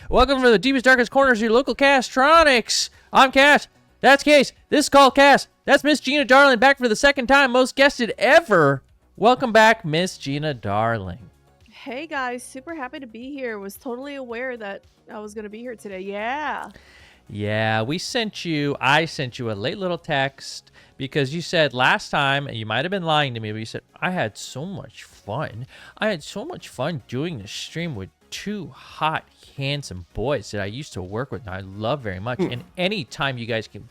Welcome to the deepest, darkest corners of your local Castronics. I'm Kass. That's Case. This is Call Kass. That's Miss Gina Darling back for the second time, most guested ever. Welcome back, Miss Gina Darling. Hey guys, super happy to be here. Was totally aware that I was going to be here today. Yeah, I sent you a late little text because you said last time, and you might have been lying to me, but you said, I had so much fun. I had so much fun doing the stream with two hot, handsome boys that I used to work with and I love very much. And anytime you guys can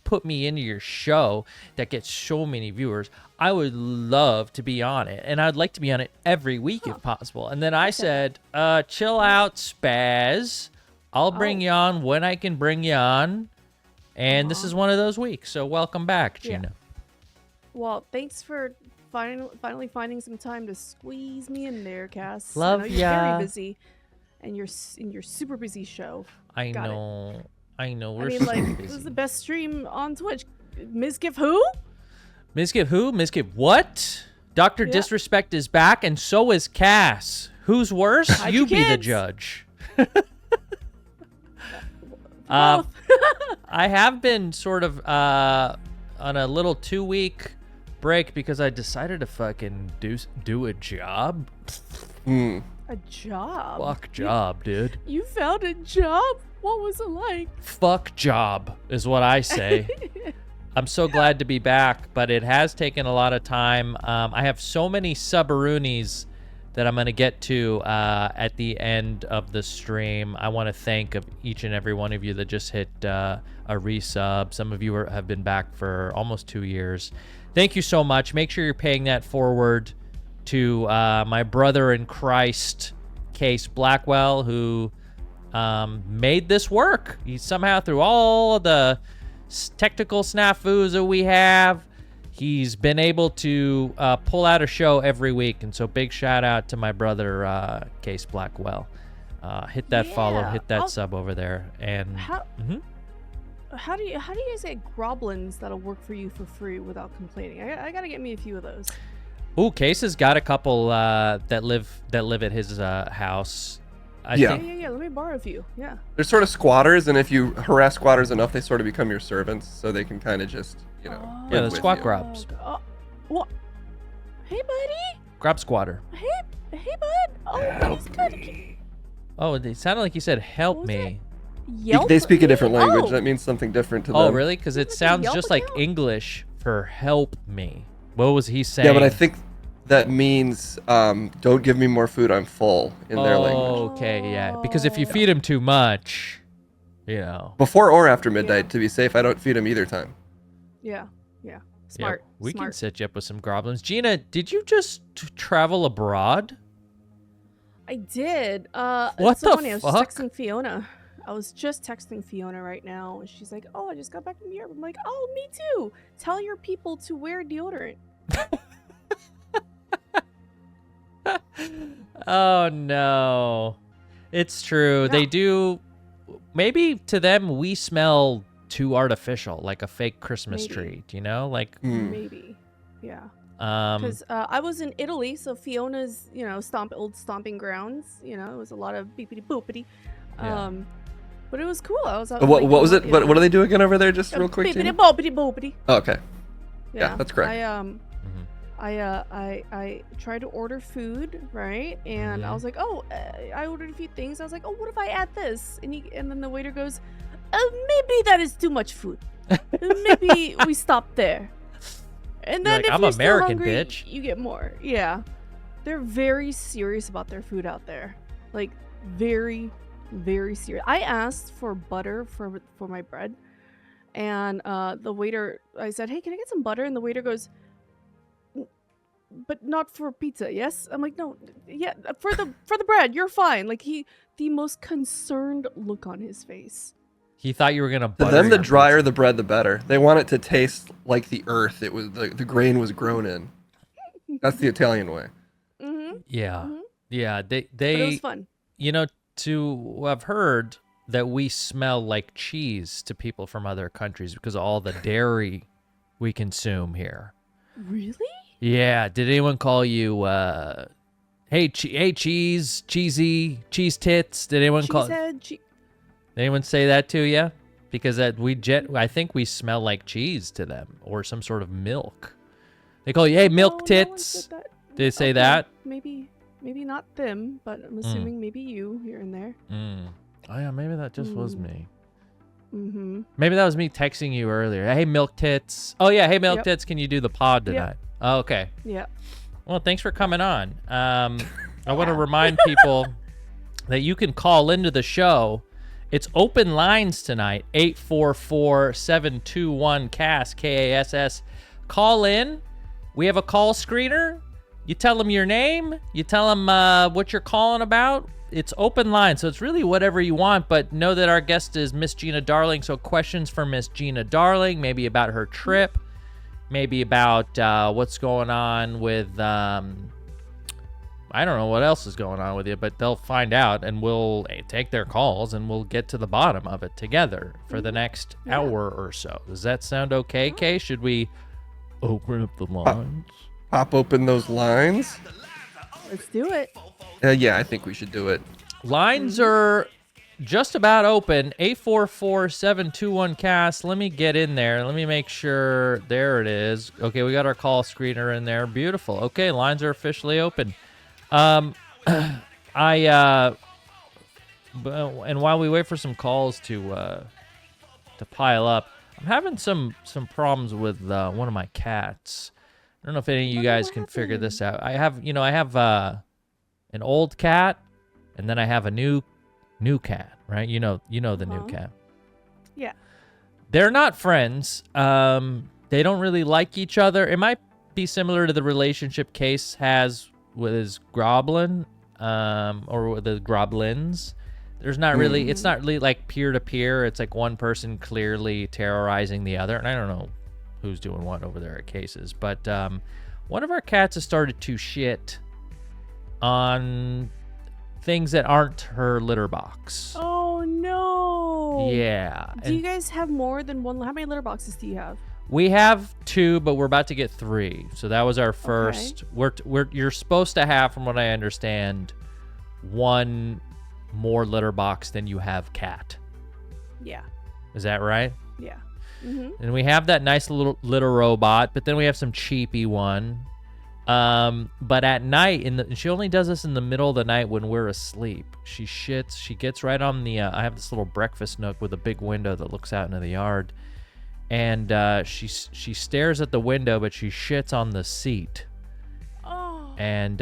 put me into your show that gets so many viewers, I would love to be on it. And I'd like to be on it every week if possible. And then I said, chill out, Spaz. I'll bring you on when I can bring you on. And this is one of those weeks. So welcome back, Gina. Yeah. Well, thanks for finally finding some time to squeeze me in there, Kass. Love I know you're ya. very busy, and you're in your super busy show. I know. We're I mean, so like, busy. this is the best stream on Twitch. Ms. Gif who? Ms. Give who? Ms. Give what? Dr. Yeah. Disrespect is back, and so is Kass. Who's worse? Hide You your be the kids. judge. Both. I have been sort of on a little 2-week break because I decided to fucking do a job. A job? Fuck job, dude. You found a job? What was it like? Fuck job is what I say. I'm so glad to be back, but it has taken a lot of time. I have so many subaroonies that I'm going to get to at the end of the stream. I want to thank each and every one of you that just hit a resub. Some of you have been back for almost 2 years. Thank you so much. Make sure you're paying that forward to my brother in Christ, Case Blackwell, who made this work. He somehow, through all the technical snafus that we have, he's been able to pull out a show every week. And so big shout out to my brother, Case Blackwell. Hit that follow, hit that sub over there. And how do you guys get groblins that'll work for you for free without complaining? I gotta get me a few of those. Ooh, Case has got a couple that live at his house. Yeah. Let me borrow a few. Yeah. They're sort of squatters, and if you harass squatters enough, they sort of become your servants, so they can kind of just, Yeah, live the with squat you. grubs. What? Hey, buddy. Grub squatter. Hey, bud. Oh, he's good. Oh, it sounded like you said help What was me. Yelp They speak a different me? language. Oh. That means something different to them. Oh, really? Because it Is it sounds Yelp just like account? English for help me. What was he saying? Yeah, but I think that means don't give me more food. I'm full in their language. Okay, yeah. Because if you feed him too much, you know. Before or after midnight, to be safe, I don't feed them either time. Yeah. Smart. Yeah, we can Smart. set you up with some goblins. Gina, did you just travel abroad? I did. What it's so the funny. I was fuck? just texting Fiona. I was just texting Fiona right now, and she's like, "Oh, I just got back from Europe." I'm like, "Oh, me too. Tell your people to wear deodorant." Oh, no. It's true. Yeah. They do. Maybe to them, we smell too artificial, like a fake Christmas Maybe. tree, you know? Like, Maybe. Yeah. Because I was in Italy, so Fiona's, old stomping grounds. It was a lot of beepity boopity. Yeah. But it was cool. I was out. What was it? What are they doing again over there? Just real quick. Beepity Gina? boopity boopity. Oh, okay. Yeah, that's correct. I tried to order food, right? And I was like, I ordered a few things. I was like, oh, what if I add this? And then the waiter goes, maybe that is too much food. Maybe we stop there. And then like, if I'm you're still American, hungry, bitch. you get more. Yeah. They're very serious about their food out there. Like, very, very serious. I asked for butter for my bread. And the waiter, I said, hey, can I get some butter? And the waiter goes, but not for pizza, yes? I'm like, no, yeah, for the bread, you're fine. Like, the most concerned look on his face. he thought you were going to To butter them, the your drier the bread, the better. They want it to taste like the earth it was the grain was grown in. That's the Italian way. Mm-hmm. Yeah. Yeah. But it was fun. To have heard that we smell like cheese to people from other countries because of all the dairy we consume here. Really? Yeah. Did anyone call you Hey, hey, cheesy, cheese tits. Did anyone call? Cheesehead, Did anyone say that to you? Because I think we smell like cheese to them or some sort of milk. They call you, hey, milk tits. No, Did they say that? Maybe not them, but I'm assuming maybe you here and there. Oh yeah, maybe that just was me. Mm-hmm. Maybe that was me texting you earlier. Hey, milk tits. Oh yeah, hey, milk tits. Can you do the pod tonight? Yep. Oh, okay. Yeah. Well, thanks for coming on. I want to remind people that you can call into the show. It's open lines tonight, 844-721-KASS, Kass. Call in. We have a call screener. You tell them your name. You tell them what you're calling about. It's open line, so it's really whatever you want, but know that our guest is Miss Gina Darling, so questions for Miss Gina Darling, maybe about her trip, maybe about what's going on with, I don't know what else is going on with you, but they'll find out, and we'll take their calls, and we'll get to the bottom of it together for the next hour or so. Does that sound okay, Kay? Should we open up the lines? Pop open those lines. Let's do it. Yeah, I think we should do it. Lines are just about open. 844-721-KASS. Let me get in there. Let me make sure. There it is. Okay, we got our call screener in there. Beautiful. Okay, lines are officially open. And while we wait for some calls to pile up, I'm having some problems with one of my cats. I don't know if any of you guys can figure this out. I have an old cat, and then I have a new cat, right? You know the new cat. Yeah. They're not friends. They don't really like each other. It might be similar to the relationship Kass has with his goblin, or with the goblins. There's not really, it's not really like peer to peer. It's like one person clearly terrorizing the other, and I don't know who's doing what over there at Kass's, but one of our cats has started to shit on things that aren't her litter box. Oh no. Yeah. Do you guys have more than one? How many litter boxes do you have? We have 2, but we're about to get 3. So that was our first. Okay. You're supposed to have, from what I understand, 1 more litter box than you have cat. Yeah. Is that right? Yeah. Mm-hmm. And we have that nice little litter robot, but then we have some cheapy one. But at night, she only does this in the middle of the night when we're asleep. She shits. She gets right on the. I have this little breakfast nook with a big window that looks out into the yard, and she stares at the window, but she shits on the seat. Oh. And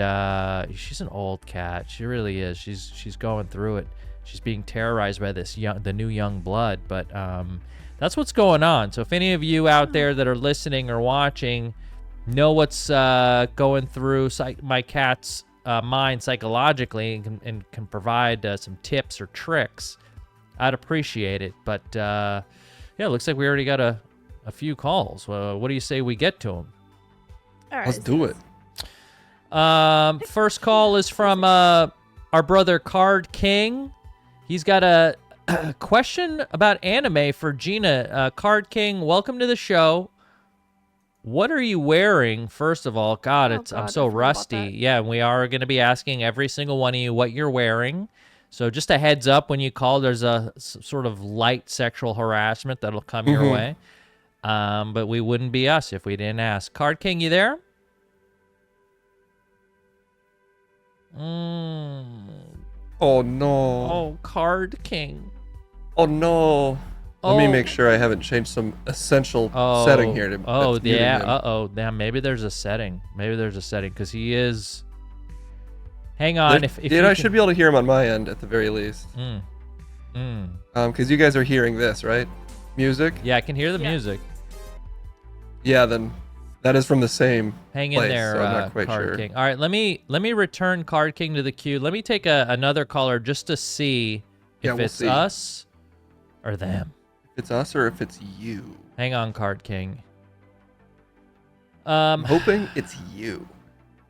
she's an old cat. She really is. She's going through it. She's being terrorized by the new young blood. But that's what's going on. So if any of you out there that are listening or watching know what's going through my cat's mind psychologically and can provide some tips or tricks, I'd appreciate it. But yeah, it looks like we already got a few calls. What do you say we get to them? All right. Let's do it. First call is from our brother Card King. He's got a question about anime for Gina. Card King, welcome to the show. What are you wearing, first of all? God, I'm so rusty. Yeah, and we are going to be asking every single one of you what you're wearing. So just a heads up, when you call, there's a sort of light sexual harassment that'll come your way. But we wouldn't be us if we didn't ask. Card King, you there? Oh no. Oh, Card King. Oh no. Let me make sure I haven't changed some essential setting here. Yeah. Yeah, maybe there's a setting. Because he is. Hang on. I should be able to hear him on my end at the very least. Because you guys are hearing this, right? Music? Yeah, I can hear the music. Yeah, then that is from the same Hang in place, there, so I'm not quite Card sure. King. All right, let me return Card King to the queue. Let me take another caller just to see if it's us or them. If it's us or if it's you. Hang on, Card King. I'm hoping it's you.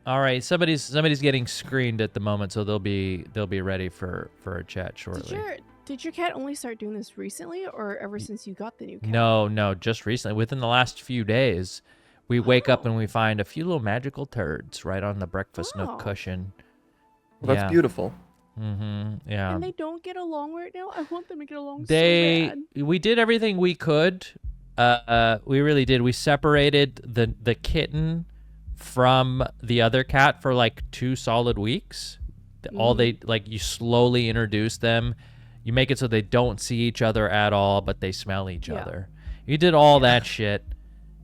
All right, somebody's getting screened at the moment, so they'll be ready for a chat shortly. Did your cat only start doing this recently, or ever since you got the new cat? No, just recently. Within the last few days, we wake up and we find a few little magical turds right on the breakfast nook cushion, Well, that's beautiful. Yeah. And they don't get along right now. I want them to get along so bad. We did everything we could. We really did. We separated the kitten from the other cat for like 2 solid weeks. All they like, you slowly introduce them. You make it so they don't see each other at all, but they smell each other. You did all that shit,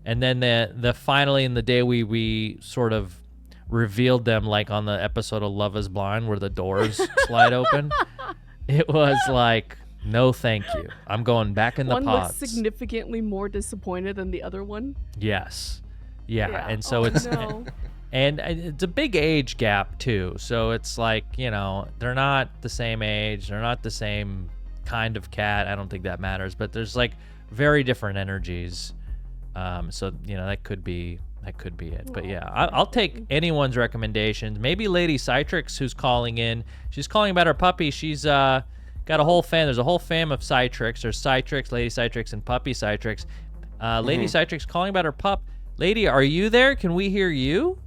and then the finally in the day we sort of revealed them, like on the episode of Love Is Blind where the doors slide open. It was like, no, thank you. I'm going back in the One pods. looks significantly more disappointed than the other one. Yes. Yeah. And so it's no. and it's a big age gap too. So it's like, you know, they're not the same age. They're not the same kind of cat. I don't think that matters. But there's like very different energies. So, you know, that could be it. But yeah, I'll take anyone's recommendations. Maybe Lady Citrix, who's calling in. She's calling about her puppy. She's got a whole fan. There's a whole fam of Citrix. There's Citrix, Lady Citrix, and Puppy Citrix. Lady Citrix calling about her pup. Lady, are you there? Can we hear you?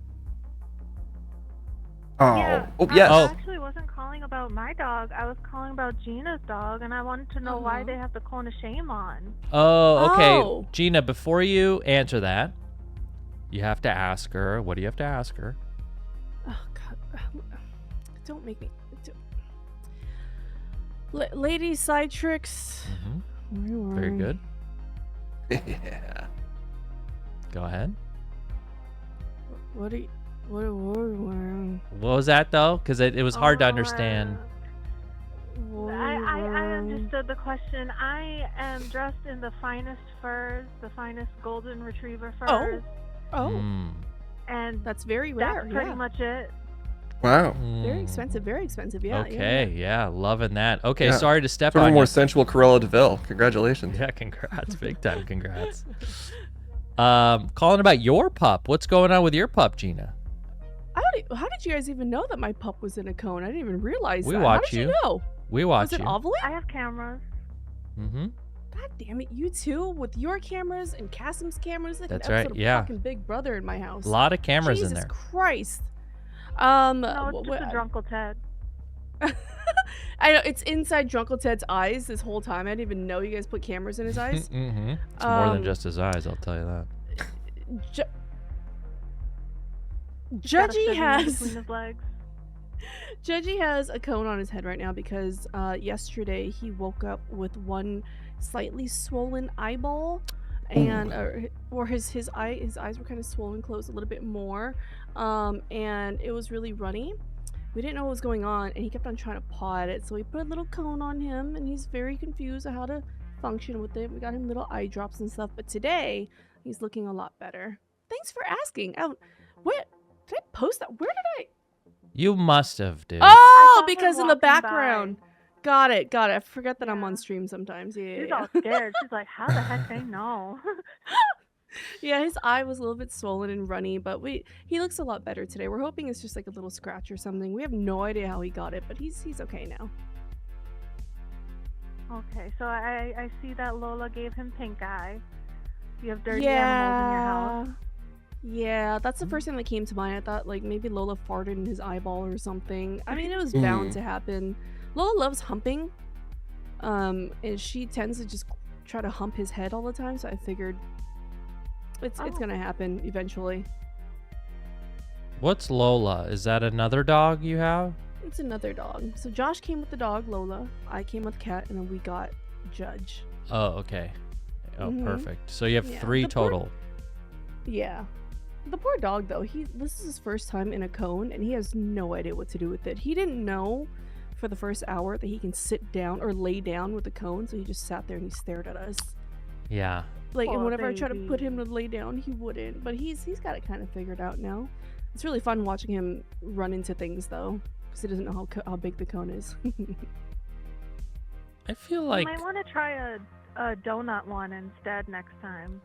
Oh, yes. I actually wasn't calling about my dog. I was calling about Gina's dog, and I wanted to know why they have the cone of shame on. Oh, okay. Oh. Gina, before you answer that, you have to ask her. What do you have to ask her? Oh God! Don't make me. Lady Citrix. Very good. Yeah. Go ahead. What are you? What? What was that though? Because it was hard to understand. I understood the question. I am dressed in the finest furs, the finest golden retriever furs. And that's very rare. That's pretty much it. Wow. Very expensive. Very expensive. Yeah. Okay. Yeah. Loving that. Okay. Yeah. Sorry to step Sort of on more you. sensual Cruella DeVille. Congratulations. Yeah. Congrats. Big time. Congrats. Calling about your pup. What's going on with your pup, Gina? How did you guys even know that my pup was in a cone? I didn't even realize We that. watch How did you. you know? We watch Was you. it Ovaly? I have cameras. God damn it, you two with your cameras and Kassem's cameras. Like That's an episode right, of yeah. fucking Big Brother in my house. A lot of cameras Jesus in there. Christ. No, it's just a Drunkle Ted. I know it's inside Drunkle Ted's eyes this whole time. I didn't even know you guys put cameras in his eyes. It's more than just his eyes, I'll tell you that. Judgy has between his legs. Judgy has a cone on his head right now because yesterday he woke up with one slightly swollen eyeball, and or his eyes were kind of swollen closed a little bit more, and it was really runny. We didn't know what was going on, and he kept on trying to paw at it, so we put a little cone on him, and he's very confused on how to function with it. We got him little eye drops and stuff, but today he's looking a lot better. Thanks for asking. What did I post that? Where did I? You must have, dude. Oh, saw because her in the walking background. by. Got it. I forget that I'm Yeah. on stream sometimes. Yeah. She's all scared. She's like, how the heck they know? Yeah, his eye was a little bit swollen and runny, but he looks a lot better today. We're hoping it's just like a little scratch or something. We have no idea how he got it, but he's okay now. Okay, so I see that Lola gave him pink eye. You have dirty animals in your house. Yeah, that's the first thing that came to mind. I thought like maybe Lola farted in his eyeball or something. I mean, it was bound to happen. Lola loves humping. And she tends to just try to hump his head all the time, so I figured it's gonna happen eventually. What's Lola? Is that another dog you have? It's another dog. So Josh came with the dog, Lola. I came with Cat, and then we got Judge. Oh, okay. Oh, perfect. So you have Yeah, 3 the poor- total. Yeah. The poor dog, though, this is his first time in a cone, and he has no idea what to do with it. He didn't know for the first hour that he can sit down or lay down with the cone, so he just sat there and he stared at us. Yeah. Like, and Poor whenever I try to put baby. him to lay down, he wouldn't. But he's got it kind of figured out now. It's really fun watching him run into things, though, because he doesn't know how big the cone is. I feel like You might want to try a donut one instead next time.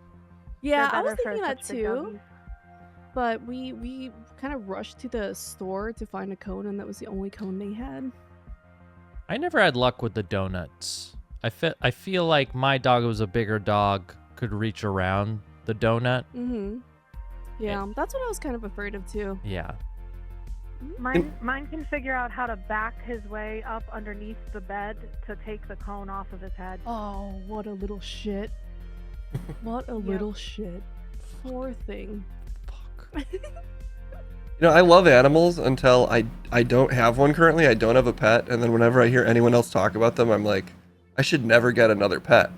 Yeah, They're I was better for thinking that such big too. doggies. But we kind of rushed to the store to find a cone, and that was the only cone they had. I never had luck with the donuts. I feel like my dog was a bigger dog, could reach around the donut. Mm-hmm. Yeah, that's what I was kind of afraid of too. Yeah. Mine can figure out how to back his way up underneath the bed to take the cone off of his head. Oh, what a little shit. What a little shit. Poor thing. Fuck. I love animals until I don't have one currently. I don't have a pet, and then whenever I hear anyone else talk about them, I'm like, I should never get another pet.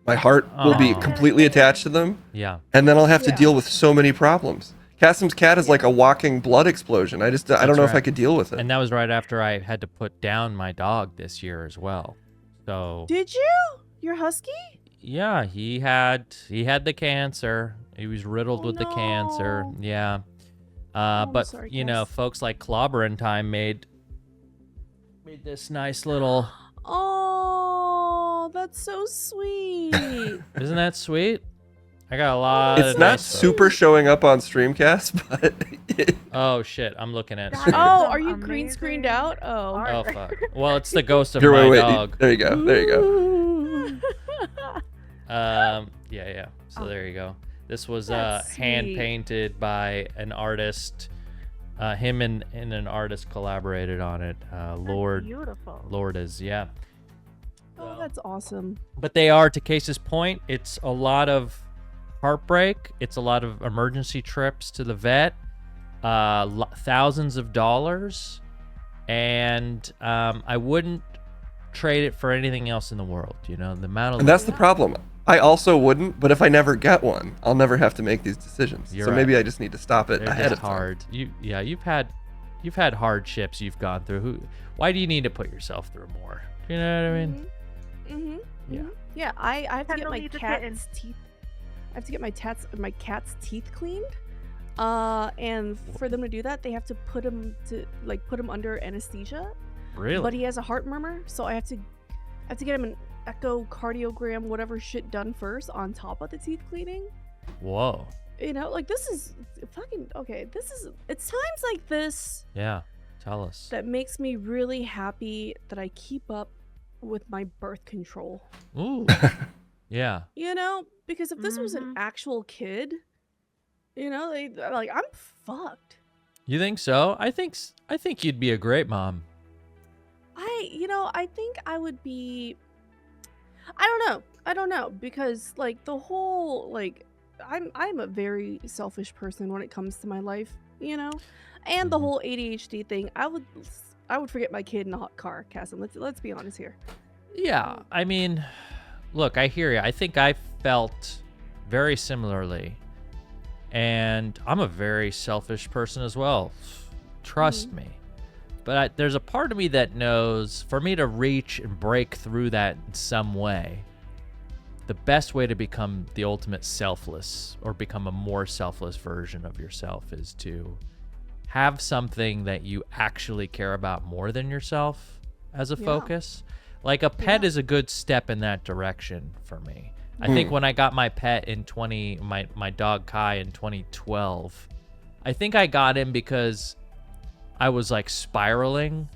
My heart will be Aw. completely attached to them, Yeah. and then I'll have to Yeah. deal with so many problems. Kassem's cat is like a walking blood explosion. I don't That's know if I right. could deal with it. And that was right after I had to put down my dog this year as well. So Did you? Your husky? yeah, he had the cancer. He was riddled Oh, with the cancer. no. Yeah. I'm But sorry, you know, Kass. folks like Clobberinthyme made this nice little. Oh, that's so sweet. Isn't that sweet? I got a lot. It's of not nice super showing up on Streamcast, but Oh shit! I'm looking at. That Stream. is Oh, some are you green screened amazing out? Oh. art. Oh fuck! Well, it's the ghost of here, my wait. dog. There you go. There you go. Ooh. Yeah. So Oh. there you go. This was That's hand sweet. painted by an artist. Him and an artist collaborated on it. That's Lord beautiful. Lourdes, yeah. Oh, that's awesome. But they are, to Case's point, it's a lot of heartbreak. It's a lot of emergency trips to the vet, thousands of dollars, and I wouldn't trade it for anything else in the world. The amount of And that's the problem. I also wouldn't, but if I never get one, I'll never have to make these decisions. You're So right. maybe I just need to stop it they're ahead just of time. hard. You've had hardships you've gone through. Why do you need to put yourself through more? Do you know what I mean? Mm-hmm. Yeah. Yeah, I have to get Kendall my needs a kitten. cat's teeth. I have to get my cat's teeth cleaned. And for them to do that, they have to put him under anesthesia. Really? But he has a heart murmur, so I have to get him an echocardiogram, whatever shit done first on top of the teeth cleaning. Whoa. This is fucking okay. It's times like this Yeah. Tell us. that makes me really happy that I keep up with my birth control. Ooh. Yeah. Because if this was an Mhm. actual kid, I'm fucked. You think so? I think you'd be a great mom. I think I would be. I don't know because the whole I'm a very selfish person when it comes to my life, and the Mhm. whole ADHD thing. I would forget my kid in a hot car, Kassem. Let's be honest here. Yeah. I mean, look, I hear you. I think I felt very similarly. And I'm a very selfish person as well. Trust me. But there's a part of me that knows for me to reach and break through that in some way, the best way to become the ultimate selfless or become a more selfless version of yourself is to have something that you actually care about more than yourself as a Yeah. focus. Like a pet Yeah. is a good step in that direction for me. I think when I got my pet in my dog Kai in 2012, I think I got him because I was spiraling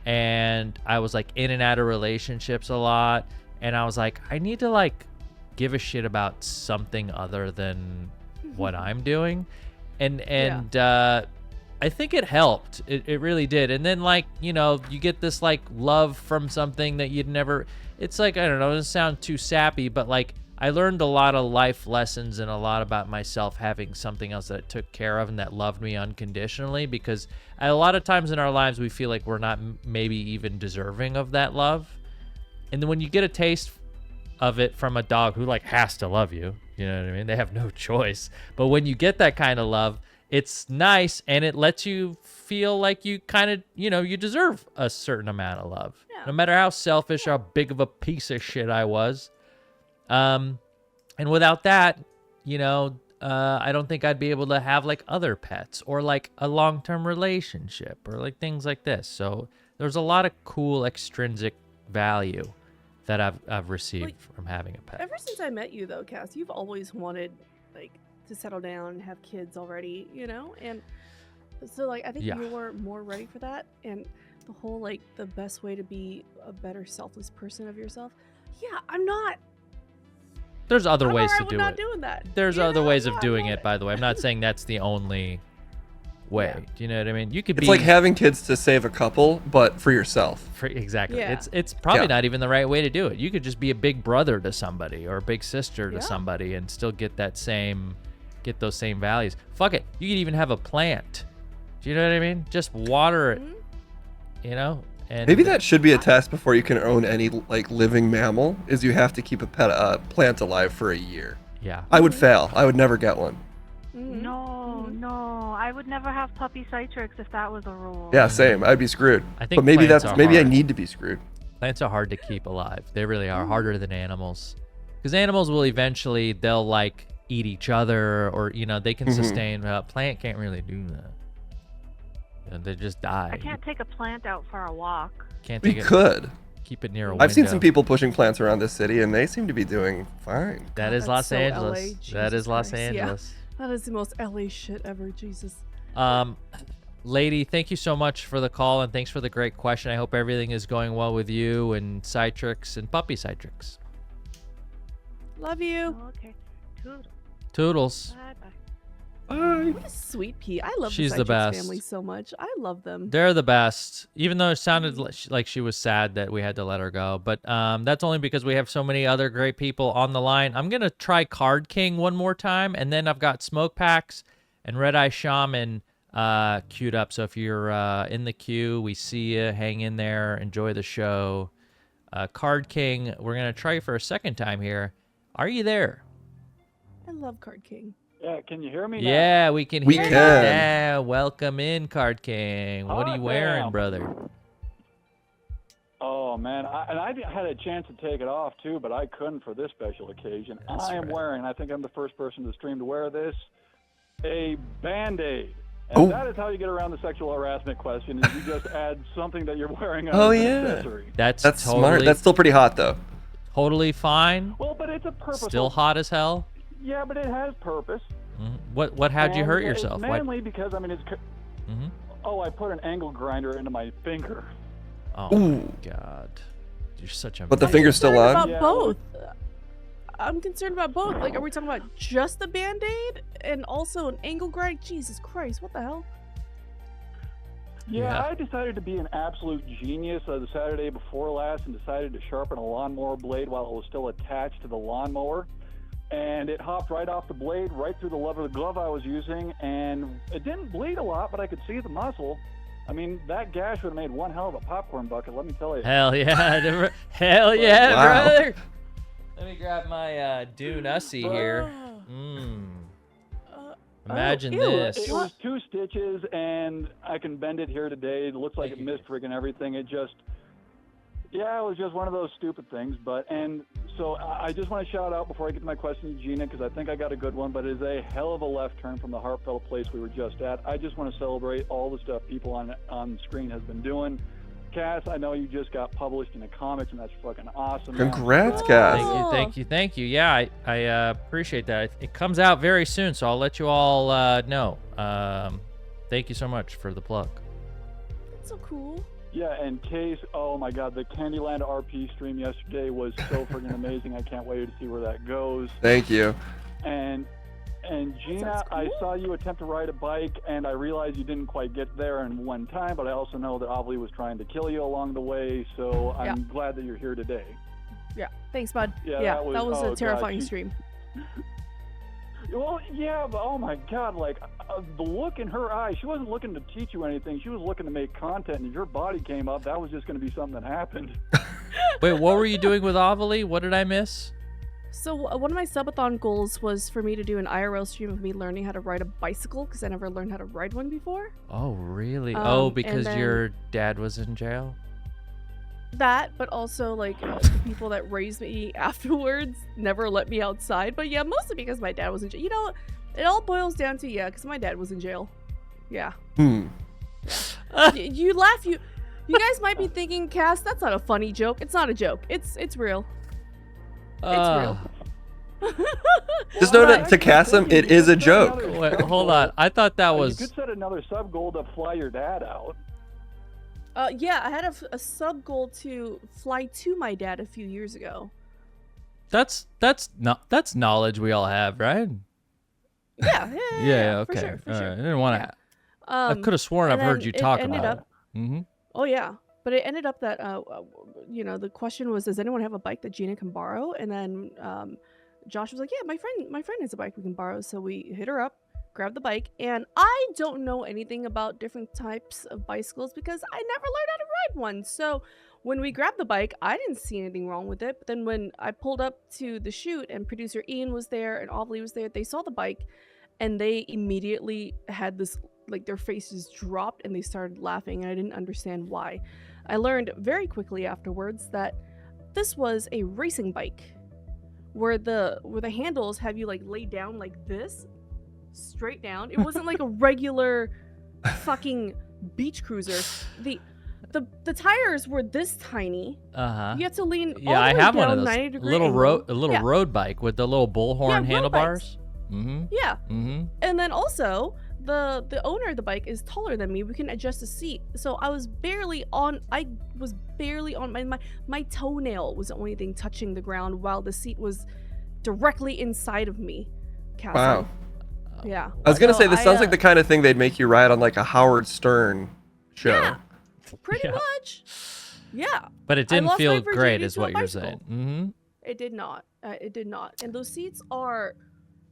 and I was in and out of relationships a lot. And I was like, I need to give a shit about something other than what I'm doing. And I think it helped. It really did. And then you get this love from something that you'd never, it's I don't know, it doesn't sound too sappy, but I learned a lot of life lessons and a lot about myself having something else that took care of and that loved me unconditionally, because a lot of times in our lives we feel like we're not maybe even deserving of that love. And then when you get a taste of it from a dog who has to love you, you know what I mean? They have no choice. But when you get that kind of love, it's nice and it lets you feel like you kind of, you deserve a certain amount of love. Yeah. No matter how selfish, how big of a piece of shit I was. And without that, I don't think I'd be able to have other pets or a long-term relationship or things like this. So there's a lot of cool extrinsic value that I've received from having a pet. Ever since I met you, though, Cass, you've always wanted to settle down and have kids already, and so I think Yeah. you were more ready for that, and the whole the best way to be a better selfless person of yourself. Yeah, I'm not. There's other I'm ways alright to with do not it. doing that. There's You other know, ways I'm of not doing doing it, by the way. I'm not saying that's the only way. Yeah. Do you know what I mean? You could It's be like having kids to save a couple, but for yourself. exactly. Yeah. It's probably Yeah. not even the right way to do it. You could just be a big brother to somebody or a big sister to Yeah. somebody and still get those same values. Fuck it. You could even have a plant. Do you know what I mean? Just water it. You know? And Maybe that should be a test before you can own any like living mammal. Is you have to keep a plant alive for a year. Yeah. I would fail. I would never get one. No, I would never have puppy Citrix if that was a rule. Yeah, same. I'd be screwed. I think but maybe plants that's are maybe I hard. need to be screwed. Plants are hard to keep alive. They really are harder than animals. Because animals will eventually, they'll like eat each other or, you know, they can sustain. A plant can't really do that. You know, they just die. I can't take a plant out for a walk. Can't We take it, could. keep it near a window. I've seen some people pushing plants around this city, and they seem to be doing fine. That God, is that's Los so Angeles. LA. That Jesus is Los Christ. Yeah. Angeles. That is the most LA shit ever. Jesus. Lady, thank you so much for the call and thanks for the great question. I hope everything is going well with you and Citrix and puppy Citrix. Love you. Oh, okay. Toodles. Toodles. Bye-bye. What a sweet pea. I love She's the the Citrix best. family so much. I love them. They're the best, even though it sounded like she was sad that we had to let her go. But that's only because we have so many other great people on the line. I'm going to try Card King one more time, and then I've got Smoke Packs and Red Eye Shaman queued up. So if you're in the queue, we see you. Hang in there. Enjoy the show. Card King, we're going to try for a second time here. Are you there? I love Card King. Yeah, can you hear me now? Yeah, we can We hear you can. now. Welcome in, Card King. What are you Hot wearing, damn. brother? Oh, man. I had a chance to take it off, too, but I couldn't for this special occasion. That's I am right. wearing, I think I'm the first person to stream to wear this, a Band-Aid. Oh. And that is how you get around the sexual harassment question, is you just add something that you're wearing on Oh, as an yeah. accessory. That's That's totally, smart. That's still pretty hot, though. totally fine. Well, but it's a purposeful. Still hot as hell. Yeah, but it has purpose. How'd you And hurt it's yourself? Why- mainly because, I mean, it's... Mhm. Oh, I put an angle grinder into my finger. Oh Ooh. my god. You're such a But the man. finger's still concerned on? about Yeah. both. I'm concerned about both. Like, are we talking about just the Band-Aid and also an angle grind? Jesus Christ, what the hell? Yeah, Yeah. I decided to be an absolute genius the Saturday before last and decided to sharpen a lawnmower blade while it was still attached to the lawnmower. And it hopped right off the blade, right through the leather glove I was using, and it didn't bleed a lot, but I could see the muscle. I mean, that gash would have made one hell of a popcorn bucket, let me tell you. Hell yeah. Hell yeah, Wow. brother. Let me grab my Dune Ussy here. Imagine ew. this. It was 2 stitches, and I can bend it here today. It looks like Thank it you. missed friggin' everything. It just, yeah, it was just one of those stupid things. So I just want to shout out before I get to my question to Gina, because I think I got a good one, but it is a hell of a left turn from the heartfelt place we were just at. I just want to celebrate all the stuff people on screen has been doing. Kass, I know you just got published in the comics, and that's fucking awesome. man. Congrats, Oh. Kass. Thank you. Yeah, I appreciate that. It comes out very soon, so I'll let you all know. Thank you so much for the plug. That's so cool. Yeah, and Case, oh my God, the Candyland RP stream yesterday was so freaking amazing. I can't wait to see where that goes. Thank you. And Gina, sounds I cool. saw you attempt to ride a bike, and I realized you didn't quite get there in one time, but I also know that Ovely was trying to kill you along the way, so I'm Yeah. glad that you're here today. Yeah. Thanks, bud. Yeah, Yeah, that was- that was oh, a God, terrifying she- stream. Well, yeah, but oh my God, like the look in her eye, she wasn't looking to teach you anything. She was looking to make content, and if your body came up, that was just going to be something that happened. Wait, what were you doing with Ovely? What did I miss? So one of my subathon goals was for me to do an IRL stream of me learning how to ride a bicycle because I never learned how to ride one before. Oh, really? And Because then- your dad was in jail? That, but also like the people that raised me afterwards never let me outside. But yeah, mostly because my dad was in jail. You know, it all boils down to because my dad was in jail. Yeah. You laugh. You guys might be thinking, Kass, that's not a funny joke. It's not a joke. It's real. Uh, Just know Well, that to Kassem, it is a joke. Wait, hold on. I thought that You was... could set another sub goal to fly your dad out. Yeah, I had a sub goal to fly to my dad a few years ago. That's knowledge we all have, right? Yeah, Yeah, for okay. sure, for All sure. right. I didn't want Yeah. to... I could have sworn I've and heard then you it talk ended about up- it. Mm-hmm. Oh yeah, but it ended up that the question was, does anyone have a bike that Gina can borrow? And then Josh was like, yeah, my friend has a bike we can borrow. So we hit her up, grabbed the bike, and I don't know anything about different types of bicycles because I never learned how to ride one. So when we grabbed the bike, I didn't see anything wrong with it. But then when I pulled up to the shoot and producer Ian was there and Ovely was there, they saw the bike and they immediately had this, like, their faces dropped and they started laughing, and I didn't understand why. I learned very quickly afterwards that this was a racing bike where the handles have you like lay down like this, straight down. It wasn't like a regular fucking beach cruiser. The tires were this tiny. Uh-huh. You had to lean all Yeah, the I way have down one of those 90-degree little angle. Yeah. road bike with the little bullhorn Yeah, road handlebars. Mm-hmm. Yeah. Mm-hmm. And then also the owner of the bike is taller than me. We can adjust the seat. So I was barely on my toenail was the only thing touching the ground while the seat was directly inside of me. Kassem. Wow. Yeah. I was gonna So say this sounds like the kind of thing they'd make you ride on like a Howard Stern show. Yeah. Pretty Yeah. much. Yeah. But it didn't lost my feel virginity great, is to a what you're bicycle. saying. Mm-hmm. It did not. It did not. And those seats are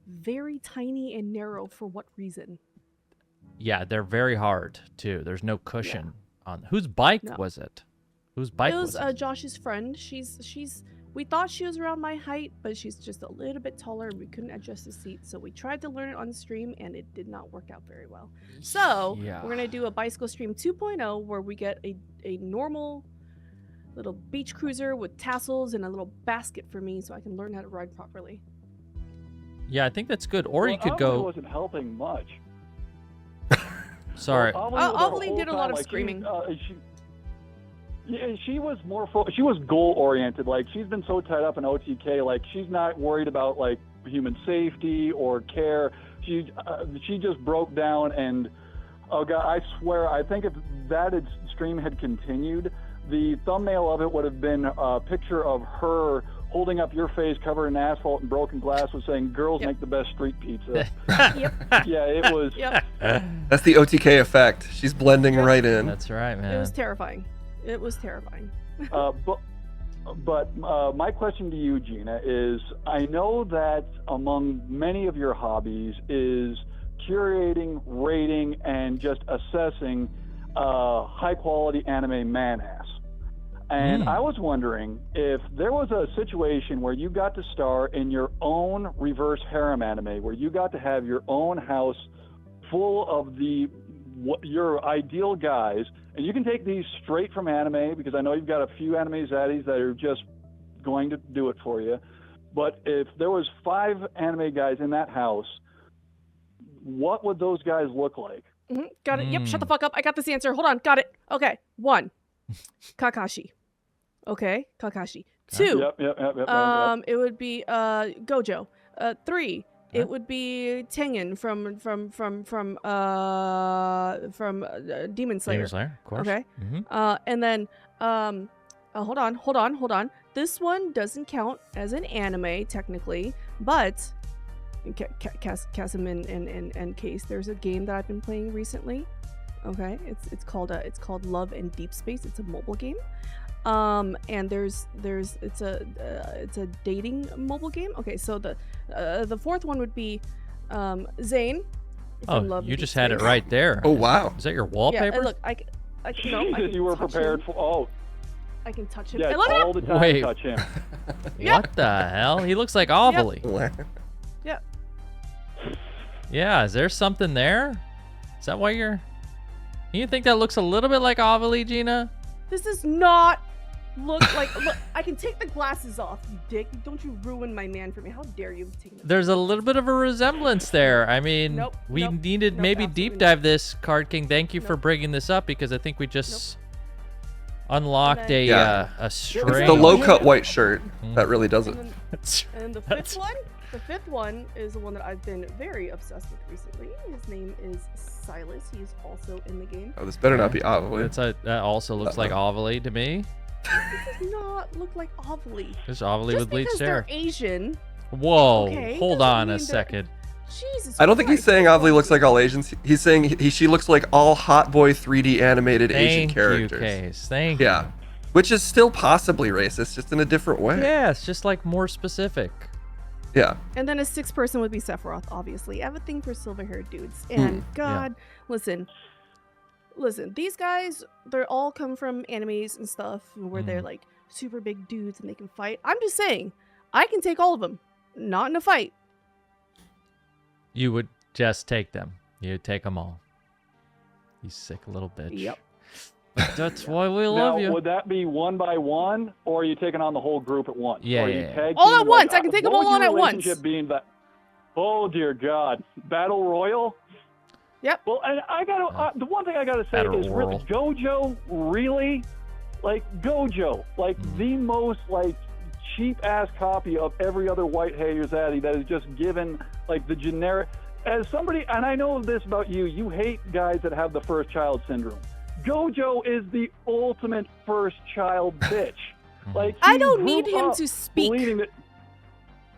very tiny and narrow for what reason? Yeah, they're very hard too. There's no cushion on. Whose bike No. was it? Whose bike It was it? Josh's friend. We thought she was around my height, but she's just a little bit taller and we couldn't adjust the seat. So we tried to learn it on stream and it did not work out very well. So Yeah. we're gonna do a bicycle stream 2.0 where we get a normal little beach cruiser with tassels and a little basket for me so I can learn how to ride properly. Yeah, I think that's good. Or you could Ovely go. wasn't helping much. Sorry. Ovely was there the Ovely whole did a lot time, of like, screaming. She was more she was goal oriented. Like, she's been so tied up in OTK, like she's not worried about like human safety or care. She just broke down, and oh god, I swear, I think if that stream had continued, the thumbnail of it would have been a picture of her holding up your face covered in asphalt and broken glass with saying, "Girls Yep. make the best street pizza." Yep. Yeah, it was. Yep. That's the OTK effect. She's blending right in. That's right, man. It was terrifying. It was terrifying. But my question to you, Gina, is I know that among many of your hobbies is curating, rating, and just assessing high-quality anime man-ass. And I was wondering if there was a situation where you got to star in your own reverse harem anime, where you got to have your own house full of your ideal guys, and you can take these straight from anime because I know you've got a few anime zaddies that are just going to do it for you. But if there was 5 anime guys in that house, what would those guys look like? Got it. Yep. Shut the fuck up. I got this answer. Hold on. Got it. Okay. 1. Kakashi. Okay. Kakashi. 2. Yep. It would be Gojo. 3. It would be Tengen from Demon Slayer. Demon Slayer, of course. Okay. Mm-hmm. And then hold on. This one doesn't count as an anime technically, but Kassem and Case, there's a game that I've been playing recently. Okay, it's called Love and Deep Space. It's a mobile game. And it's a dating mobile game. Okay, so the fourth one would be Zane. from Love Oh, you and just Deep had it Space. right there. Oh wow. Is that your Yeah, wallpaper? and look, I Jesus, can you were touch prepared him. for. Oh, I can touch him. yeah, And look at all him. the time. Wait. Touch him. What the hell? He looks like Ovely. Yep. Yeah, is there something there? Is that why you're... You think that looks a little bit like Ovely, Gina? This does not look like. Look, I can take the glasses off, you dick. Don't you ruin my man for me. How dare you take them? There's a little bit of a resemblance there. I mean, Nope, we nope, needed nope, maybe absolutely deep dive this, Card King. Thank you for Nope. bringing this up because I think we just unlocked then- Yeah. a It's strange... the low cut white shirt that really does it. And then the fifth one is the one that I've been very obsessed with recently. His name is Silas. He's also in the game. Oh, this better not be Ovely. That also looks like Ovely to me. This does not look like Ovely. There's Ovely Just with bleached because hair. they're Asian. Whoa, Okay, hold doesn't on a mean they're- second. Jesus. I don't think he's Christ. saying Avli looks like all Asians. He's saying she looks like all hot boy 3D animated Asian Thank characters. you, Case. Thank you. Yeah, which is still possibly racist, just in a different way. Yeah, it's just like more specific. Yeah. And then a sixth person would be Sephiroth, obviously. I have a thing for silver-haired dudes. And God, listen, these guys, they're all come from animes and stuff where they're like super big dudes and they can fight. I'm just saying, I can take all of them. Not in a fight. You would just take them. You'd take them all. You sick little bitch. Yep. That's why we Now, love you. would that be one by one, or are you taking on the whole group at once? Yeah, Or are you yeah. tag All teaming, at once. I can take them what all would on your at once. relationship Being that, oh dear God, battle royal. Yep. Well, and I gotta. The one thing I gotta say Battle is, really, royal. Gojo, really, like Gojo, like the most like cheap ass copy of every other white hater's addy that is just given like the generic. As somebody, and I know this about you, you hate guys that have the first child syndrome. Gojo is the ultimate first child bitch. Like I he don't grew need him up to speak. believing that-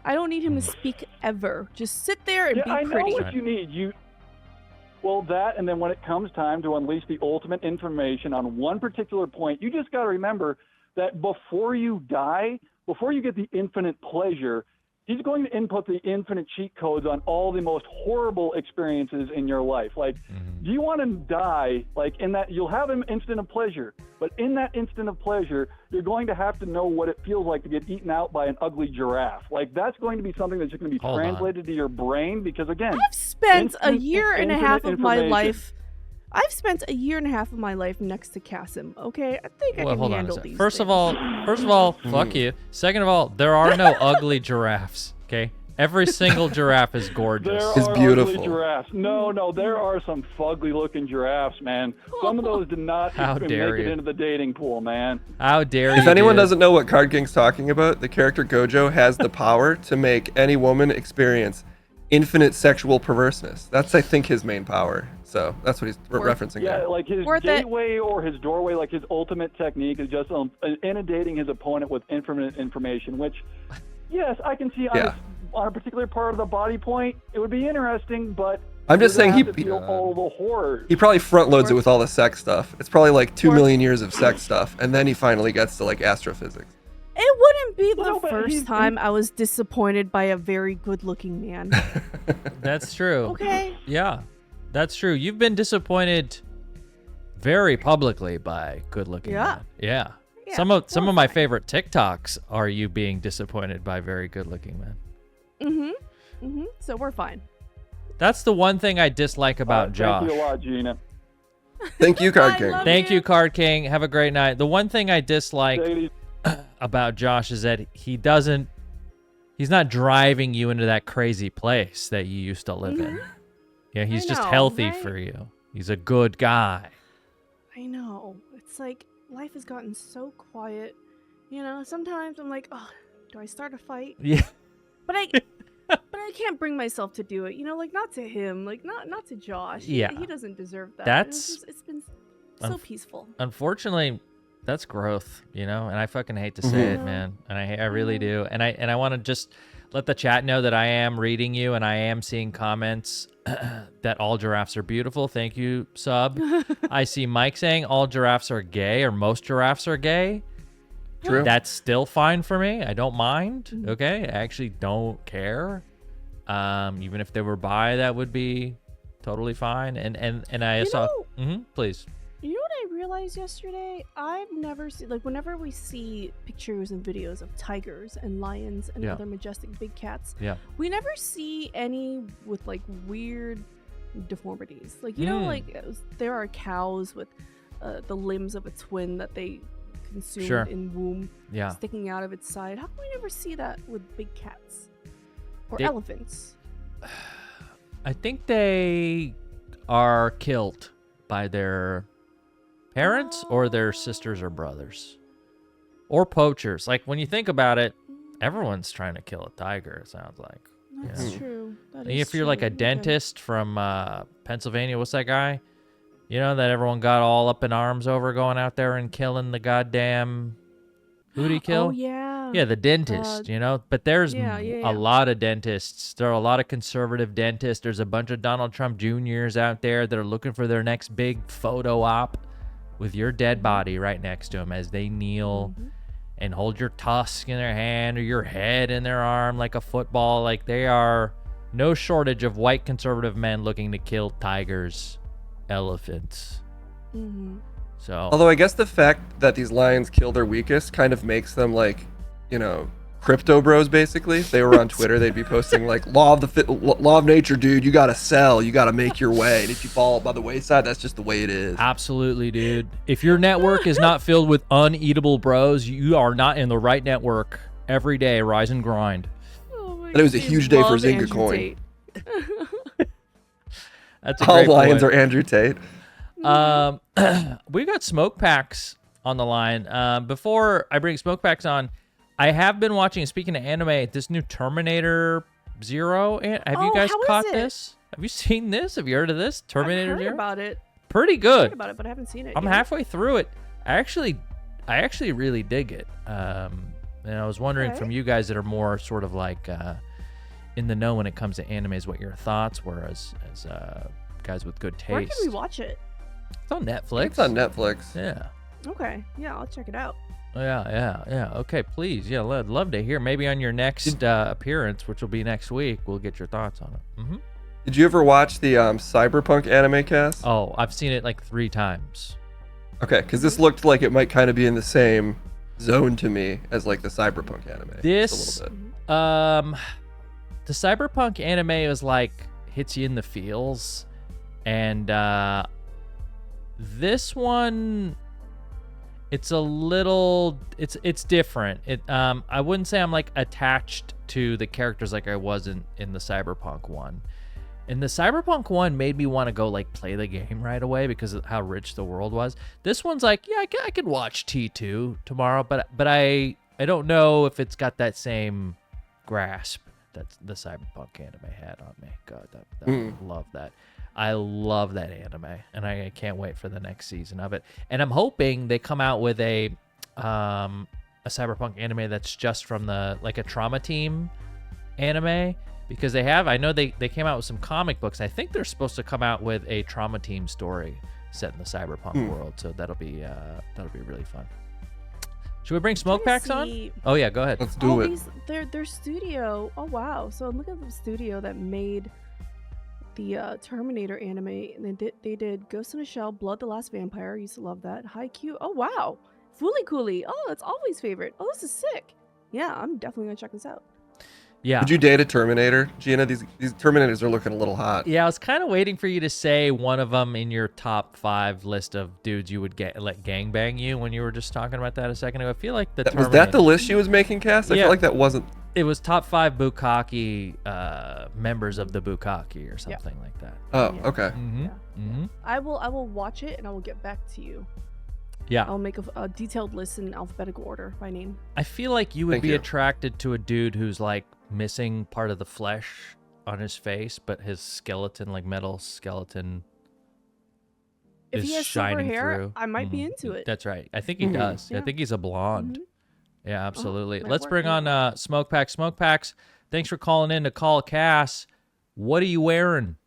I don't need him to speak ever. Just sit there and Yeah, be I know pretty. what you need. Well, that, and then when it comes time to unleash the ultimate information on one particular point, you just got to remember that before you die, before you get the infinite pleasure, he's going to input the infinite cheat codes on all the most horrible experiences in your life. Like, do you want to die? Like, in that, you'll have an instant of pleasure, but in that instant of pleasure, you're going to have to know what it feels like to get eaten out by an ugly giraffe. Like, that's going to be something that's just going to be Hold on. translated to your brain because, again, I've spent a instant- year and a half infinite of my information. life. I've spent a year and a half of my life next to Kassem. Okay, I think I Well, can hold on a handle second. these. First of things. all, fuck you. Second of all, there are no ugly giraffes. Okay, every single giraffe is gorgeous. There It's are beautiful. ugly giraffes. No, there are some fugly-looking giraffes, man. Some of those did not How even dare make it you. into the dating pool, man. How dare you? If anyone dude. doesn't know what Card King's talking about, the character Gojo has the power to make any woman experience infinite sexual perverseness. That's, I think, his main power. So that's what he's referencing Yeah, there. like his Worth it. gateway or his doorway, like his ultimate technique is just inundating his opponent with infinite information, which, yes, I can see on, on a particular part of the body point, it would be interesting, but I'm just you're saying gonna have to feel all the horrors. he probably front loads it with all the sex stuff. It's probably like 2 Or- million years of sex stuff, and then he finally gets to like astrophysics. It wouldn't be No, the but first he's- time I was disappointed by a very good-looking man. That's true. Okay. Yeah, that's true. You've been disappointed very publicly by good-looking Yeah. men. Yeah. Yeah, Some of well, my fine. favorite TikToks are you being disappointed by very good-looking men. So we're fine. That's the one thing I dislike about Josh. Thank you a lot, Gina. Thank you, Card I King. love Thank you, Card King. Have a great night. The one thing I dislike Take it easy. about Josh is that he's not driving you into that crazy place that you used to live in. Yeah, he's I just know, healthy right? for you. He's a good guy. I know. It's like life has gotten so quiet. You know, sometimes I'm like, oh, do I start a fight? Yeah. But I can't bring myself to do it. You know, like not to him, like not to Josh. Yeah. He doesn't deserve that. That's- it's been so peaceful. Unfortunately, that's growth, you know, and I fucking hate to say it, Mhm. man. And I really do. And I want to just let the chat know that I am reading you and I am seeing comments that all giraffes are beautiful. Thank you, sub. I see Mike saying all giraffes are gay or most giraffes are gay. True. That's still fine for me. I don't mind. Okay. I actually don't care. Even if they were bi, that would be totally fine. And I You saw, know- please. You know what I realized yesterday? I've never seen, like, whenever we see pictures and videos of tigers and lions and Yeah. other majestic big cats, Yeah. we never see any with, like, weird deformities. Like, you know, like, there are cows with the limbs of a twin that they consumed Sure. in womb Yeah. sticking out of its side. How come we never see that with big cats? Or They- elephants? I think they are killed by their parents or their sisters or brothers or poachers. Like when you think about it, everyone's trying to kill a tiger, it sounds like. That's Yeah. true. That If is you're like true. a Okay. dentist from Pennsylvania, what's that guy? You know, that everyone got all up in arms over going out there and killing the goddamn. Who'd he kill? Oh, yeah. Yeah, the dentist, but there's yeah. a lot of dentists. There are a lot of conservative dentists. There's a bunch of Donald Trump Juniors out there that are looking for their next big photo op with your dead body right next to them as they kneel and hold your tusk in their hand or your head in their arm like a football. Like, they are no shortage of white conservative men looking to kill tigers, elephants. So, Although I guess the fact that these lions kill their weakest kind of makes them like, crypto bros. Basically, if they were on Twitter, they'd be posting like law of nature, dude. You gotta sell. You gotta make your way. And if you fall by the wayside, that's just the way it is. absolutely, dude. If your network is not filled with uneatable bros, you are not in the right network. Every day, rise and grind. Oh my And it was a God, huge day for love Zynga Andrew coin. Tate. That's a All great lions point. are Andrew Tate. We got Smoke Packs on the line. Before I bring Smoke Packs on, I have been watching, speaking of anime, this new Terminator Zero. Have you guys how is caught it? this? Have you seen this? Have you heard of this? Terminator I've heard Zero? about it. Pretty I've good. heard about it, but I haven't seen it. I'm yet. halfway through it. I actually really dig it. And I was wondering Okay. from you guys that are more sort of like in the know when it comes to animes, what your thoughts were as guys with good taste. Where can we watch it? It's on Netflix. It's on Netflix. Yeah. Okay, yeah, I'll check it out. Yeah. Okay, please. Yeah, I'd love to hear. Maybe on your next appearance, which will be next week, we'll get your thoughts on it. Mm-hmm. Did you ever watch the Cyberpunk anime, Cass? Oh, I've seen it like 3 times. Okay, because this looked like it might kind of be in the same zone to me as like the Cyberpunk anime. This, just a little bit. The Cyberpunk anime was like hits you in the feels, and this one, it's a little, it's different. I wouldn't say I'm like attached to the characters like I was in the Cyberpunk one. And the Cyberpunk one made me want to go like play the game right away because of how rich the world was. This one's like, yeah, I could watch T2 tomorrow, but I don't know if it's got that same grasp that the Cyberpunk anime had on me. God, I love that. I love that anime, and I can't wait for the next season of it. And I'm hoping they come out with a Cyberpunk anime that's just from the like a Trauma Team anime. Because I know they came out with some comic books. I think they're supposed to come out with a Trauma Team story set in the Cyberpunk world. So that'll be really fun. Should we bring Smoke Packs on? Oh yeah, go ahead. Let's do it. Their studio. Oh wow! So I'm looking at the studio that made the Terminator anime, and they did Ghost in a Shell, Blood the Last Vampire. Used to love that. Haikyuu. Oh wow! Fooly Cooly. Oh, that's always favorite. Oh, this is sick. Yeah, I'm definitely gonna check this out. Yeah. Would you date a Terminator, Gina? These Terminators are looking a little hot. Yeah, I was kind of waiting for you to say one of them in your top 5 list of dudes you would let gangbang you when you were just talking about that a second ago. I feel like the Was that the list she was making, Cass? I Yeah. feel like that wasn't. It was top 5 Bukkake members of the Bukkake or something like that. Oh, Yeah. okay. Mm-hmm. Yeah. Mm-hmm. I will watch it and I will get back to you. Yeah. I'll make a detailed list in alphabetical order by name. I feel like you would Thank be you. attracted to a dude who's like missing part of the flesh on his face, but his skeleton, like metal skeleton, If is he has silver shining hair, through. I might be into it. That's right. I think he does. I Yeah. think he's a blonde. Yeah, absolutely. might Let's work, bring yeah. on Smoke Packs. Smoke Packs, thanks for calling in to Call Kass. What are you wearing?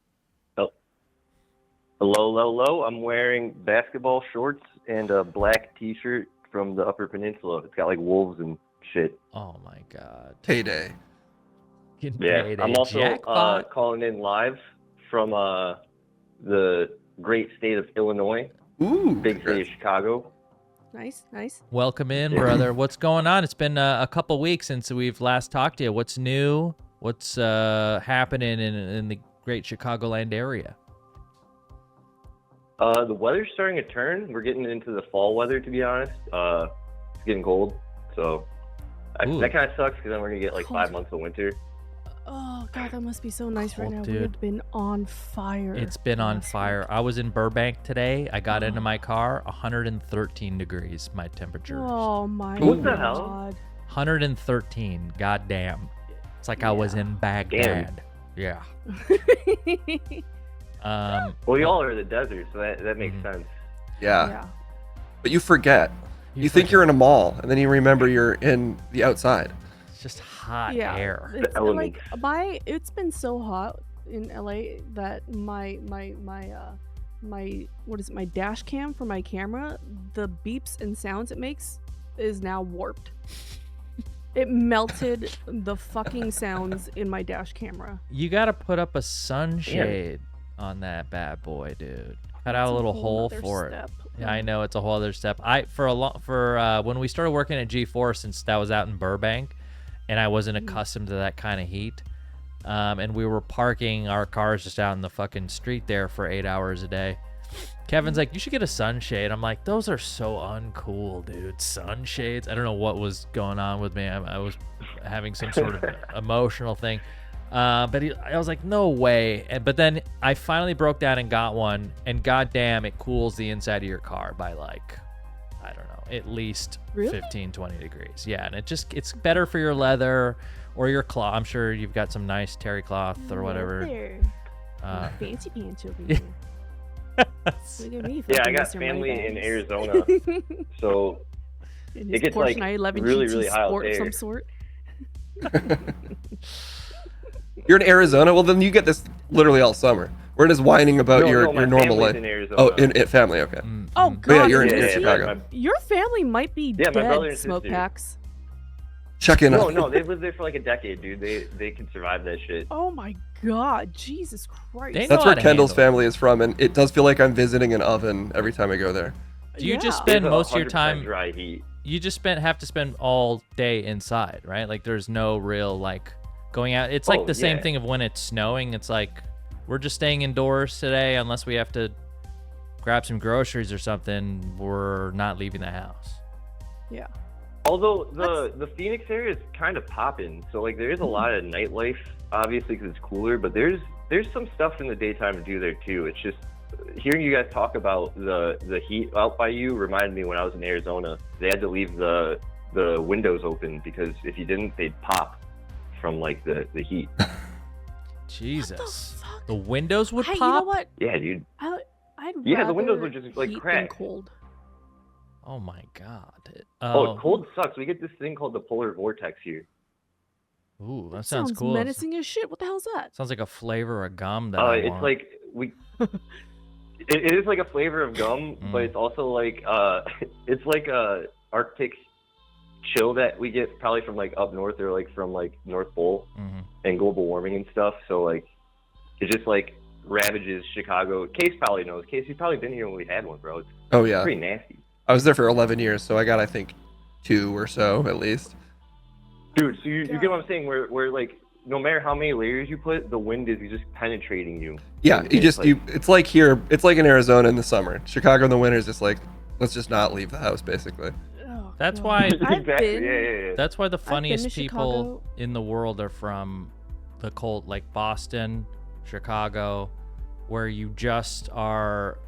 Hello. I'm wearing basketball shorts and a black T-shirt from the Upper Peninsula. It's got like wolves and shit. Oh my God. Payday. Getting Yeah, paid I'm a also jackpot. calling in live from the great state of Illinois, Ooh. big city of Chicago. Nice. Welcome in, brother. What's going on? It's been a couple weeks since we've last talked to you. What's new? What's happening in the great Chicagoland area? The weather's starting to turn. We're getting into the fall weather, to be honest. It's getting cold, so Ooh. that kind of sucks because then we're gonna get like Cold. 5 months of winter. Oh god, that must be so nice right Cold, now. dude. We have been on fire. It's been on last fire. week. I was in Burbank today. I got into my car, 113 degrees, my temperature. Oh my What the god. hell? 113. Goddamn. It's like I was in Baghdad. Yeah. Well, y'all are the desert, so that makes Mhm. sense. Yeah. Yeah. But you forget. You think you're in a mall, and then you remember you're in the outside. It's just hot Yeah, air. it's element. like it's been so hot in LA that my what is it, my dash cam for my camera, the beeps and sounds it makes is now warped. It melted the fucking sounds in my dash camera. You got to put up a sunshade on that bad boy, dude. Cut out It's a little whole hole nother for step. it. Yeah, I know it's a whole other step. When we started working at G4, since that was out in Burbank, and I wasn't accustomed to that kind of heat, and we were parking our cars just out in the fucking street there for 8 hours a day. Kevin's like, you should get a sunshade. I'm like, those are so uncool, dude. Sunshades. I don't know what was going on with me. I was having some sort of emotional thing. I was like, no way. But then I finally broke down and got one, and goddamn, it cools the inside of your car by like, I don't know, at least Really? 15, 20 degrees. Yeah, and it's better for your leather or your cloth. I'm sure you've got some nice terry cloth or whatever. There. Fancy pants over Yeah. here. Look at me. Yeah, I fucking got Mr. family in Moneybags. Arizona, so In it his gets, Porsche like, 911 really, GT really hot out Sport of some there. sort. You're in Arizona. Well, then you get this literally all summer. We're just whining about no, your my normal family's life. in Arizona. Oh, in family. Okay. Oh Mm. god, yeah, you're in is he- Chicago. Your family might be Yeah, my brother dead, and smoke sister. packs. Check in. No, they've lived there for like a decade, dude. They can survive that shit. Oh my god, Jesus Christ. They know That's how where to Kendall's handle it. family is from, and it does feel like I'm visiting an oven every time I go there. Do you just Yeah. spend It's most of your 100% time? dry heat. You just have to spend all day inside, right? Like there's no real like going out. It's like Oh, the same yeah. thing of when it's snowing. It's like we're just staying indoors today unless we have to grab some groceries or something. We're not leaving the house. Yeah. Although the Phoenix area is kind of popping, so like there is a lot of nightlife, obviously because it's cooler. But there's some stuff in the daytime to do there too. It's just hearing you guys talk about the heat out by you reminded me when I was in Arizona. They had to leave the windows open because if you didn't, they'd pop from like the heat. Jesus. fuck? The windows would Hey, pop? you know what? Yeah, dude. I'd Yeah, the windows rather would just, like, heat crack. than cold. Oh my god. Oh, cold sucks. We get this thing called the polar vortex here. Ooh, that sounds cool. menacing as shit. What the hell is that? Sounds like a flavor of gum that I It's want. like it is like a flavor of gum, but it's also like it's like a Arctic chill that we get probably from like up north or like from like North Pole Mhm. and global warming and stuff. So like it just like ravages Chicago. Case probably knows. Case, you've probably been here when we had one, bro. It's Oh yeah, pretty nasty. I was there for 11 years, so I got I think 2 or so at least. Dude, so you get what I'm saying? Where like no matter how many layers you put, the wind is just penetrating you. Yeah, And you it's just like- you. It's like here. It's like in Arizona in the summer. Chicago in the winter is just like let's just not leave the house basically. Oh, That's God. why I've Exactly. been- Yeah. that's why the been to funniest people Chicago. in the world are from the cold, like Boston, Chicago, where you just are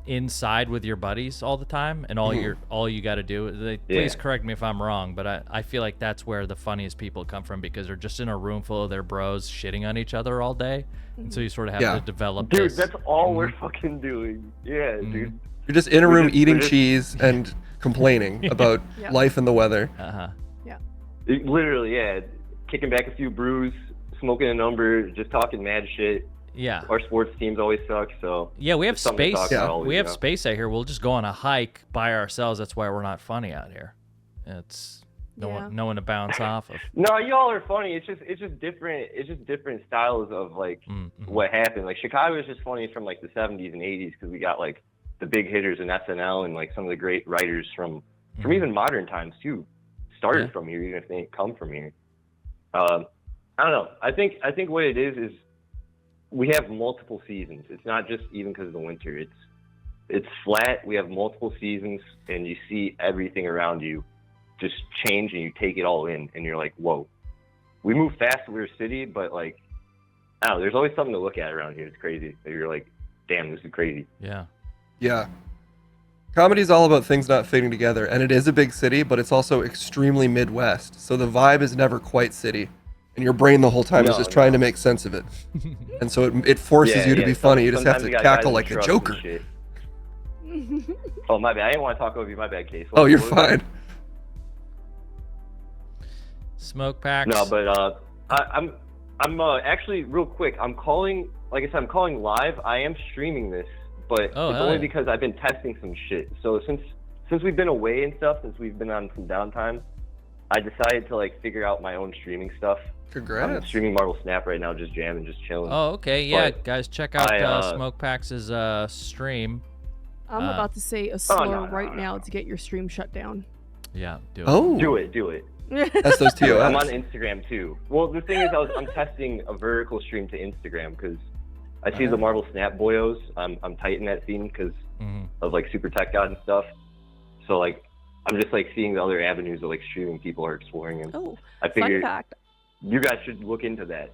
inside with your buddies all the time, and all you got to do. Please Yeah. correct me if I'm wrong, but I feel like that's where the funniest people come from because they're just in a room full of their bros shitting on each other all day, and so you sort of have Yeah. to develop. Dude, this. that's all we're fucking doing. Yeah, dude. You're just in a We're room just- eating we're just- cheese and complaining about Yeah. life and the weather. Uh-huh. Literally, yeah. Kicking back a few brews, smoking a number, just talking mad shit. Yeah. Our sports teams always suck, so Yeah, we have Just something to space. talk about always, We have you know? space out here. We'll just go on a hike by ourselves. That's why we're not funny out here. It's no Yeah. one to bounce off of. no, y'all are funny. It's just different. It's just different styles of like Mhm. what happened. Like Chicago is just funny from like the 70s and 80s because we got like the big hitters in SNL and like some of the great writers from even modern times too started Yeah. from here, even if they didn't come from here. I don't know. I think what it is we have multiple seasons. It's not just even because of the winter. It's flat. We have multiple seasons, and you see everything around you just change, and you take it all in, and you're like, whoa. We move fast. We're a city, but like, I don't know. There's always something to look at around here. It's crazy. You're like, damn, this is crazy. Yeah. Yeah. Comedy's all about things not fitting together, and it is a big city, but it's also extremely Midwest. So the vibe is never quite city, and your brain the whole time is No, just trying to no. make sense of it. And so it forces you to be funny. You just have Sometimes to we got cackle guys like in a trucks and joker. shit. Oh, my bad. I didn't want to talk over you. My bad, Case. Oh, you're What was that? fine. Smoke packs. No, but I'm actually real quick. I'm calling. Like I said, I'm calling live. I am streaming this, but Oh, it's hell only yeah. because I've been testing some shit. So since we've been away and stuff, since we've been on some downtime, I decided to like figure out my own streaming stuff. I'm Congrats. streaming Marvel Snap right now, just jamming, just chilling. Oh, okay. Yeah, But guys, check out I, Smoke Packs' stream. I'm Uh, about to say a slur no, right now to get your stream shut down. Yeah, do it. Oh, Do it. that's those TOS. I'm on Instagram too. Well, the thing is, I'm testing a vertical stream to Instagram because I see the Marvel Snap boyos. I'm tight in that scene because Mhm. of like Super Tech God and stuff. So like, I'm just like seeing the other avenues of like streaming people are exploring, and Oh, I fun figured fact. you guys should look into that.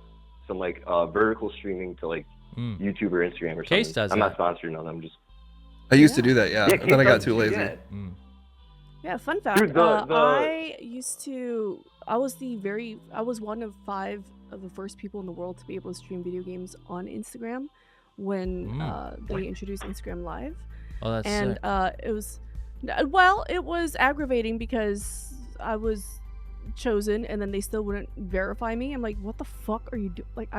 Some like vertical streaming to like Mm. YouTube or Instagram or something. Case does I'm that. not sponsored on them. Just I used to do that, yeah. Case And then I got does too do lazy. that. Mm. Yeah, fun fact. Dude, the- I was one of 5 of the first people in the world to be able to stream video games on Instagram when they introduced Instagram Live. Oh, that's And sick. it was aggravating because I was chosen and then they still wouldn't verify me. I'm like, what the fuck are you doing? Like,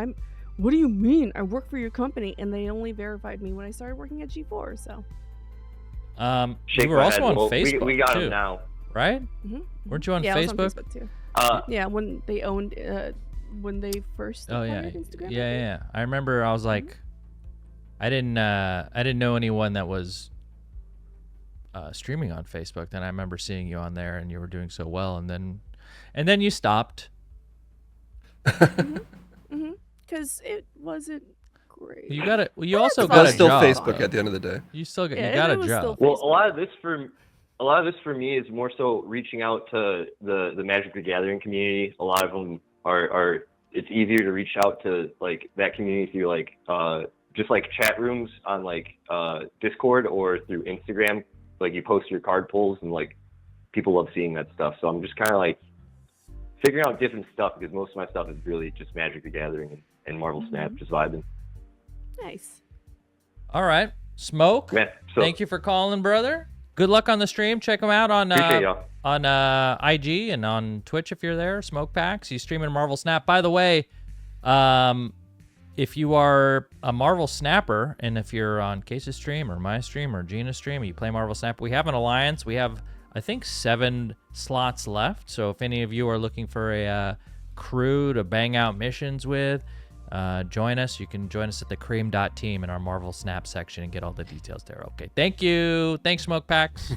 what do you mean? I work for your company, and they only verified me when I started working at G4. So, Shake you were my also head. on Well, Facebook we got too, them now. right? mhm, Weren't you on yeah, I was Facebook? on Facebook too. Yeah, when they owned, when they first Oh yeah, acquired Instagram. I yeah, think. yeah. I remember. I was like, I didn't know anyone that was streaming on Facebook. Then I remember seeing you on there, and you were doing so well, and then you stopped. Because it wasn't great. You got it. You Well, also that's got That's a still job. Facebook though. at the end of the day. You still got Yeah, you got it a was job. still Well, Facebook. a lot of this for me is more so reaching out to the Magic the Gathering community. A lot of them are it's easier to reach out to like that community through like just like chat rooms on like Discord or through Instagram. Like you post your card pulls and like people love seeing that stuff. So I'm just kind of like figuring out different stuff because most of my stuff is really just Magic the Gathering and Marvel Snap, just vibing. Nice. All right, Smoke. Man, so Thank you for calling, brother. Good luck on the stream. Check him out on appreciate y'all. IG and on Twitch if you're there. Smoke Packs. He's streaming Marvel Snap. By the way, if you are a Marvel Snapper and if you're on Kass's stream or my stream or Gina's stream, you play Marvel Snap, we have an alliance. We have, I think, 7 slots left. So if any of you are looking for a crew to bang out missions with, join us. You can join us at the cream.team in our Marvel Snap section and get all the details there. Okay. Thank you. Thanks, Smoke Packs.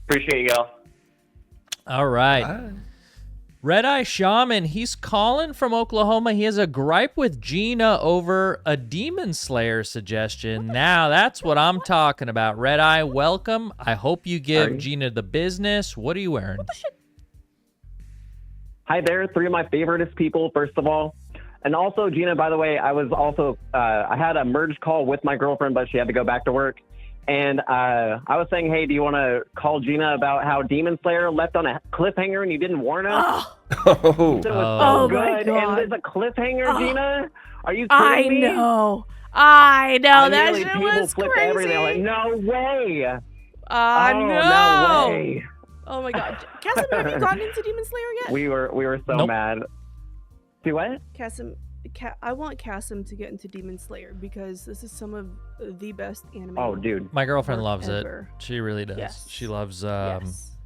Appreciate y'all. All right. Bye. Red Eye Shaman, he's calling from Oklahoma. He has a gripe with Gina over a Demon Slayer suggestion. Now, that's what I'm talking about. Red Eye, welcome. I hope you give Gina the business. What are you wearing? Hi there, 3 of my favoriteest people, first of all. And also, Gina, by the way, I was also, I had a merge call with my girlfriend, but she had to go back to work. And I was saying, hey, do you want to call Gina about how Demon Slayer left on a cliffhanger and you didn't warn us? Oh, It was Oh so my good. God. And there's a cliffhanger, Oh. Gina? Are you kidding I me? know. I That nearly shit people was flipped crazy. everything. I'm like, no way. I Oh, know. no way. Oh my god. Kassem, have you gotten into Demon Slayer yet? We were so Nope. mad. Do what? Kassem, I want Kassem to get into Demon Slayer because this is some of the best anime. Oh, dude. My girlfriend loves Forever. it. She really does. Yes. She loves Yes.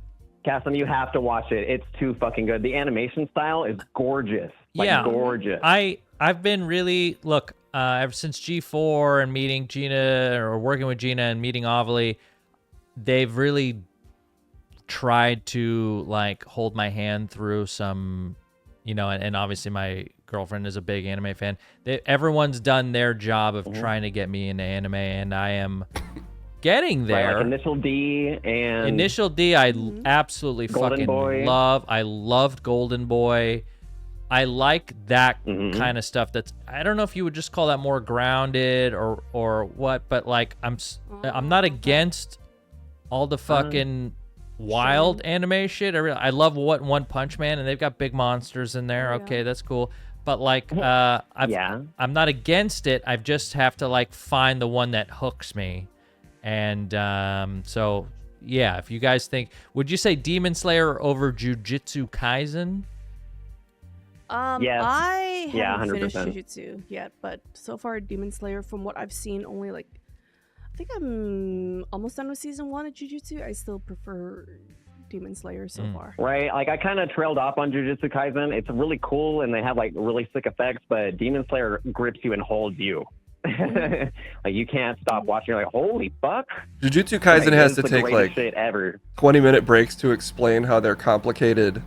Kassem, you have to watch it. It's too fucking good. The animation style is gorgeous. Like, Yeah. gorgeous. I've been really ever since G4 and meeting Gina or working with Gina and meeting Ovely, they've really tried to like hold my hand through some, and obviously my girlfriend is a big anime fan. Everyone's done their job of trying to get me into anime, and I am getting Right, there. like Initial D and Initial D, I absolutely Golden fucking Boy. love. I loved Golden Boy. I like that Mhm. kind of stuff. I don't know if you would just call that more grounded or what, but like I'm not against all the fucking wild anime shit. I love One Punch Man, and they've got big monsters in there. Yeah. Okay, that's cool. But like, yeah. I'm not against it. I just have to like find the one that hooks me. And so yeah, if you guys think, would you say Demon Slayer over Jujutsu Kaisen? Yes. I Yeah, haven't finished 100%. Jujutsu yet, but so far Demon Slayer, from what I've seen, only like I think I'm almost done with season 1 of Jujutsu. I still prefer Demon Slayer so far. Right, like I kind of trailed off on Jujutsu Kaisen. It's really cool, and they have like really sick effects. But Demon Slayer grips you and holds you. Like you can't stop watching. You're like, holy fuck! Jujutsu Kaisen has to the take greatest like shit ever. 20-minute breaks to explain how their complicated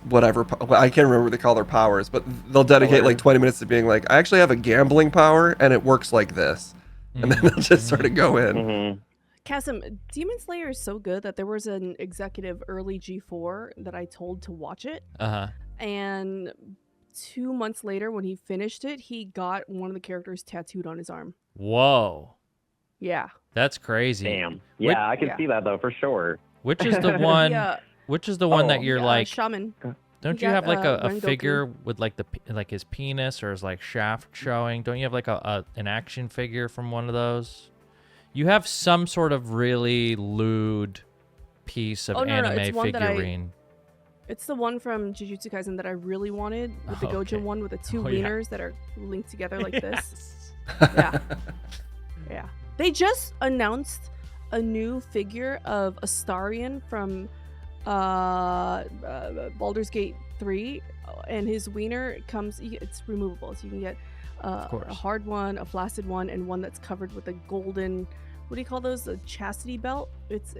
whatever I can't remember what they call their powers, but they'll dedicate like 20 minutes to being like, I actually have a gambling power and it works like this, and then they'll just sort of go in. Kassem, Demon Slayer is so good that there was an executive early G4 that I told to watch it. And 2 months later, when he finished it, he got one of the characters tattooed on his arm. Whoa, Yeah. that's crazy. Damn. Yeah, I can see that though for sure. Which is the one? Yeah. Which is the one that you're like? Shaman. Don't He you got, have like a Rengoku. figure with like like his penis or his like shaft showing? Don't you have like an action figure from one of those? You have some sort of really lewd piece of anime it's one that figurine. It's the one from Jujutsu Kaisen that I really wanted, with the Okay. Gojo one with the two Oh, yeah. wieners that are linked together like this. Yes. Yeah. Yeah. They just announced a new figure of Astarion from Baldur's Gate 3, and his wiener it's removable, so you can get a hard one, a flaccid one, and one that's covered with a golden, what do you call those, a chastity belt. It's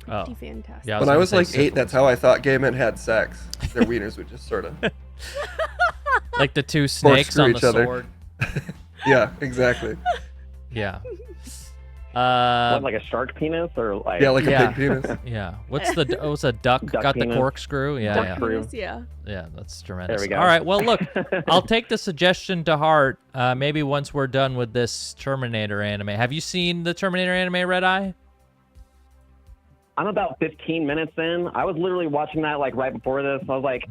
pretty fantastic. Yeah, When I was gonna like say 8, that's how I thought gay men had sex. Their wieners would just sort of like the two snakes on the each other. sword. Yeah, exactly. Yeah. What, like a shark penis or like? Yeah, like a big penis. Yeah. What's a duck got penis. the corkscrew? Yeah, Duck yeah. screw. Yeah. Yeah, that's tremendous. There we go. All right. Well, look, I'll take the suggestion to heart. Maybe once we're done with this Terminator anime. Have you seen the Terminator anime, Red Eye? I'm about 15 minutes in. I was literally watching that like right before this. I was like,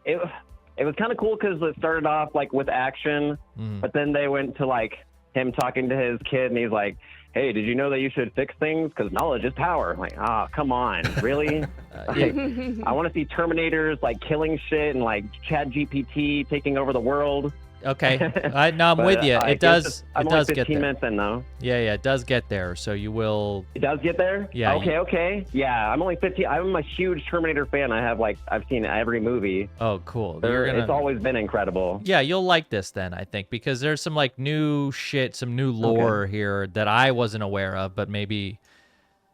it was kind of cool because it started off like with action, but then they went to like him talking to his kid, and he's like, hey, did you know that you should fix things? Because knowledge is power. I'm like, come on, really? Like, I want to see Terminators like killing shit and like Chat GPT taking over the world. Okay. No, I'm with you. It does. I'm It only does 15 get there. minutes in though. Yeah, it does get there. So you will. It does get there? Yeah. Okay. Yeah, I'm only 15. I'm a huge Terminator fan. I've seen every movie. Oh, cool. It's always been incredible. Yeah, you'll like this then, I think, because there's some like new shit, some new lore here that I wasn't aware of, but maybe,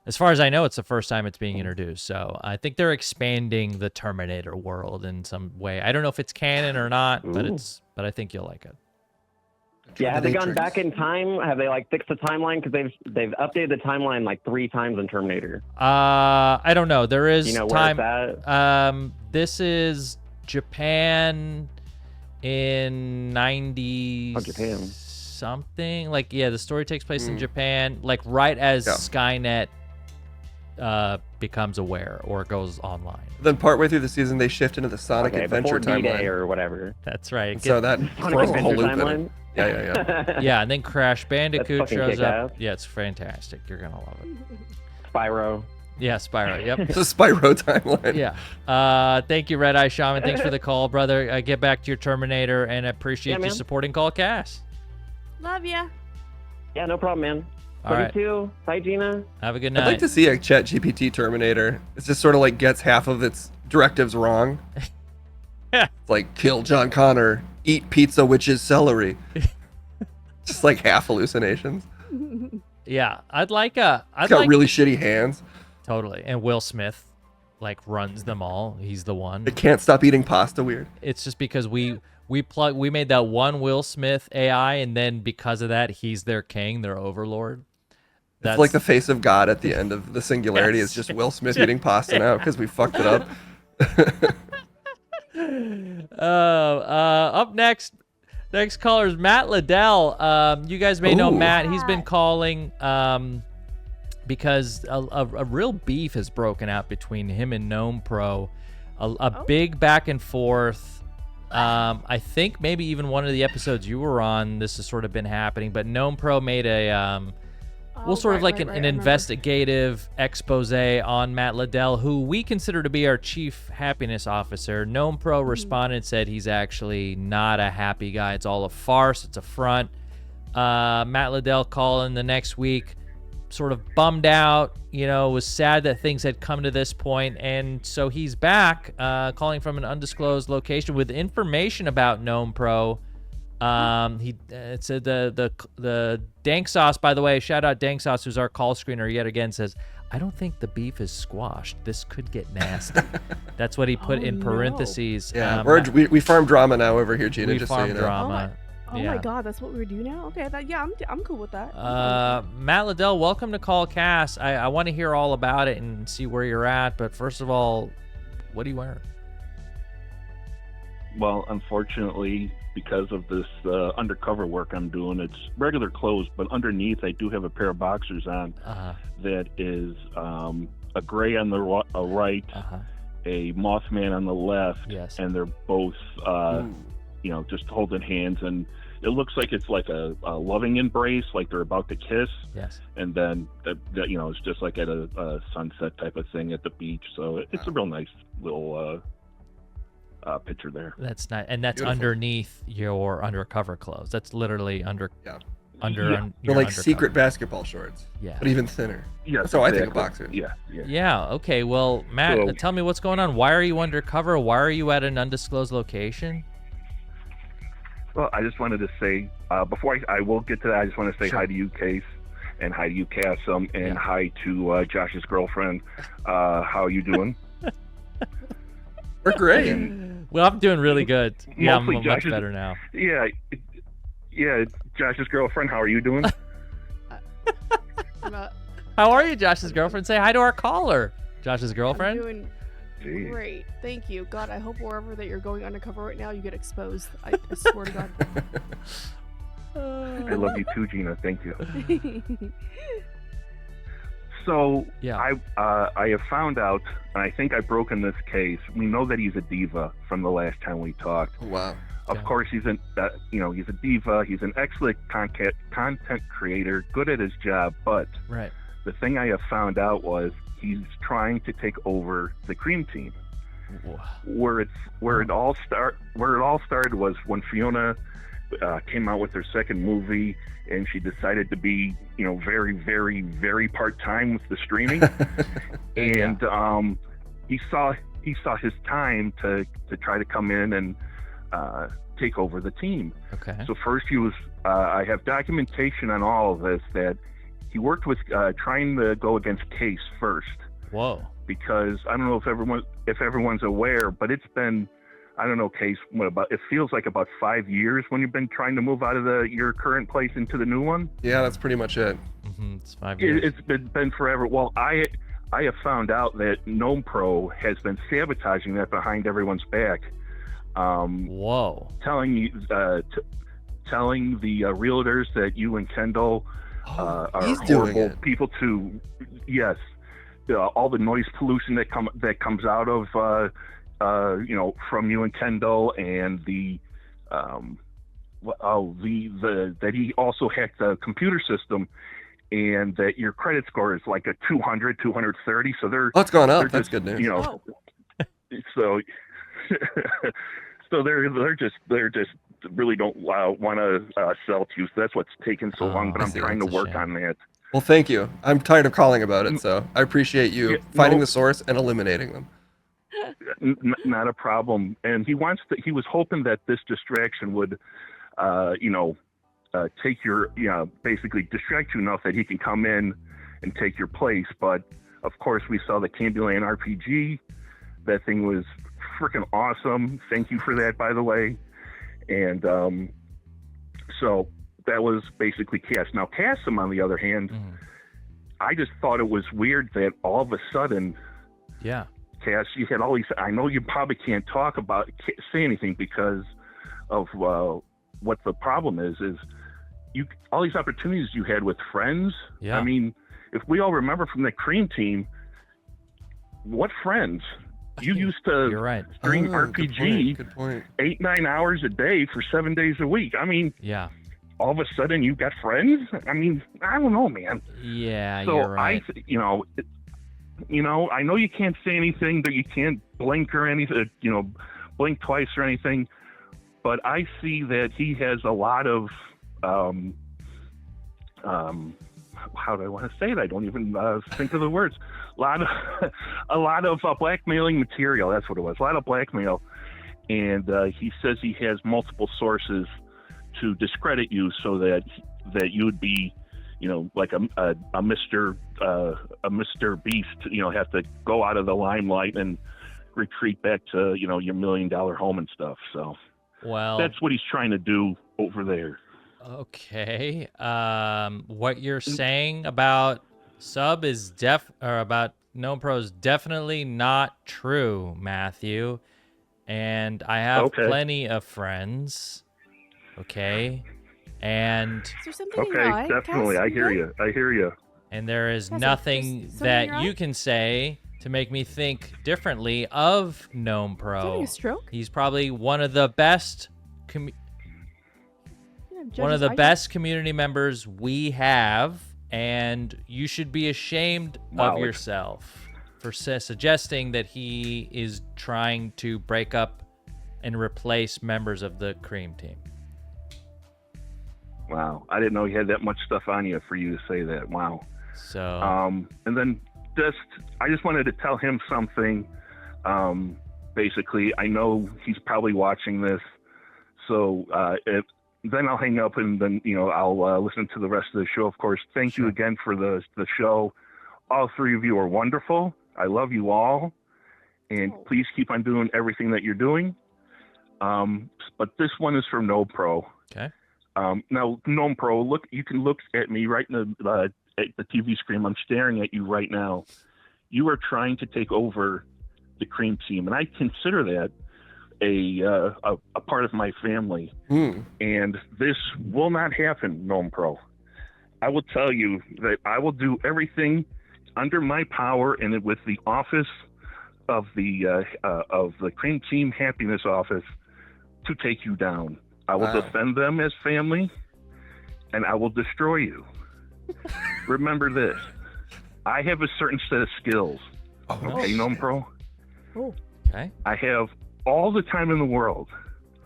as far as I know, it's the first time it's being introduced. So I think they're expanding the Terminator world in some way. I don't know if it's canon or not, but I think you'll like it. Yeah, have they gone back in time? Have they like fixed the timeline? Because they've updated the timeline like 3 times in Terminator. I don't know. There is You know where time. it's at? This is Japan in 90 Japan. something. Like, yeah, the story takes place in Japan, like right as Skynet becomes aware or goes online. Then partway through the season, they shift into the Sonic Adventure before D-Day timeline. or whatever. That's right. So that Sonic throws a whole Adventure loop in it. timeline? Yeah. Yeah, and then Crash Bandicoot fucking shows up. kick-ass. Yeah, it's fantastic. You're gonna love it. Spyro. Yeah, Spyro. Yep. It's a Spyro timeline. Yeah. Thank you, Red Eye Shaman. Thanks for the call, brother. Get back to your Terminator, and I appreciate you man. supporting Call Kass. Love ya. Yeah, no problem, man. All right. 32. Bye, Gina. Have a good I'd night. like to see a Chat GPT Terminator. It's just sort of like gets half of its directives wrong. It's like kill John Connor, eat pizza, which is celery. Just like half hallucinations. Yeah, I'd It's got really shitty hands. Totally. And Will Smith like runs them all. He's the one. It can't stop eating pasta weird. It's just because we made that one Will Smith AI, and then because of that, he's their king, their overlord. It's like the face of God at the end of the Singularity is just Will Smith eating pasta now because we fucked it up. Up next caller is Matt Liddell. You guys may know Ooh. Matt. He's been calling because a real beef has broken out between him and Gnome Pro. A big back and forth. I think maybe even one of the episodes you were on, this has sort of been happening. But Gnome Pro made a Well, sort of like an investigative expose on Matt Liddell, who we consider to be our chief happiness officer. Gnome Pro responded and said he's actually not a happy guy. It's all a farce. It's a front. Matt Liddell calling the next week, sort of bummed out, was sad that things had come to this point. And so he's back, calling from an undisclosed location with information about Gnome Pro. It said the Dank Sauce, by the way, shout out Dank Sauce, who's our call screener yet again, says, I don't think the beef is squashed. This could get nasty. That's what he put in parentheses. Yeah, we farm drama now over here, Gina. We just farm so you know. drama. Oh my God, that's what we do now? Okay, I'm cool with that. Matt Liddell, welcome to Call Kass. I want to hear all about it and see where you're at, but first of all, what are you wearing? Well, unfortunately, because of this undercover work I'm doing, it's regular clothes, but underneath I do have a pair of boxers on that is a gray on the right, a Mothman on the left, and they're both, just holding hands, and it looks like it's like a loving embrace, like they're about to kiss. Yes. And then, it's just like at a sunset type of thing at the beach. So it's a real nice little picture there. That's nice, and that's Beautiful. Underneath your undercover clothes. That's literally under. They're like secret basketball shorts. Yeah. But even thinner. Yeah. So I think a boxer. Yeah. Okay. Well, Matt, tell me what's going on. Why are you undercover? Why are you at an undisclosed location? Well, I just wanted to say before I will get to that, I just want to say hi to you, Kass, and hi to you, Kassem, and hi to Josh's girlfriend. How are you doing? We're great. Well, I'm doing really good. Yeah, I'm much Josh's, better now. Yeah, Josh's girlfriend, how are you doing? How are you, Josh's girlfriend? Say hi to our caller, Josh's girlfriend. I'm doing great. Thank you. God, I hope wherever that you're going undercover right now, you get exposed. I swear to God. I love you too, Gina. Thank you. So I have found out, and I think I've broken this case. We know that he's a diva from the last time we talked. Oh, wow. Of course, he's a diva. He's an excellent content creator, good at his job. But the thing I have found out was he's trying to take over the Cream Team. Where it all started was when Fiona came out with her second movie, and she decided to be, very, very, very part-time with the streaming. And he saw his time to try to come in and take over the team. Okay. So first he was, I have documentation on all of this that he worked with trying to go against Kass first. Whoa. Because I don't know if everyone's aware, but it's been, I don't know, Kass, it feels like about 5 years when you've been trying to move out of your current place into the new one. Yeah, that's pretty much it. It's 5 years. It's been forever. Well, I have found out that Gnome Pro has been sabotaging that behind everyone's back. Whoa. Telling the realtors that you and Kendall are horrible people to, yes, all the noise pollution that comes out of from you and Kendall, and that he also hacked the computer system, and that your credit score is like a 200, 230. So it's gone up. That's good news. So so they're just really don't want to sell to you. So that's what's taken so long. But I'm trying to work on that. Well, thank you. I'm tired of calling about it, so I appreciate you finding the source and eliminating them. Not a problem. And he was hoping that this distraction would, take basically distract you enough that he can come in and take your place. But of course, we saw the Candyland RPG. That thing was freaking awesome. Thank you for that, by the way. And so that was basically Kass. Now, Kassem, on the other hand, I just thought it was weird that all of a sudden, Kass, you had all these. I know you probably can't say anything because of what the problem is all these opportunities you had with friends. Yeah. I mean, if we all remember from the Cream Team, what friends? You used to stream RPG good point. 8-9 hours a day for 7 days a week. I mean, all of a sudden you got friends? I mean, I don't know, man. Yeah, So you're right. I know you can't say anything, that you can't blink or anything, blink twice or anything, but I see that he has a lot of, how do I want to say it? I don't even think of the words. A lot of blackmailing material. That's what it was. A lot of blackmail. And he says he has multiple sources to discredit you, so that you would be, like a Mr. Beast, have to go out of the limelight and retreat back to, your $1 million home and stuff. So that's what he's trying to do over there. Okay. What you're saying about Sub is about Gnome Pro is definitely not true, Matthew. And I have plenty of friends. Okay. And Is there something in your eye, definitely. Kass? I hear you. And there is Kass, nothing there's something in your that you eye? can say to make me think differently of Gnome Is that Pro. a stroke? He's probably one of the best Yeah, best community members we have, and you should be ashamed of yourself for suggesting that he is trying to break up and replace members of the Cream Team. Wow, I didn't know he had that much stuff on you for you to say that. Wow. So, and then I just wanted to tell him something. Basically, I know he's probably watching this, so then I'll hang up and then I'll listen to the rest of the show. Of course, thank you again for the show. All three of you are wonderful. I love you all, and please keep on doing everything that you're doing. But this one is from No Pro. Okay. Now, Gnome Pro, you can look at me right in at the TV screen. I'm staring at you right now. You are trying to take over the Cream Team, and I consider that a part of my family. And this will not happen, Gnome Pro. I will tell you that I will do everything under my power and with the office of the Cream Team Happiness Office to take you down. I will defend them as family, and I will destroy you. Remember this. I have a certain set of skills. Okay, Gnome Pro? Okay. I have all the time in the world.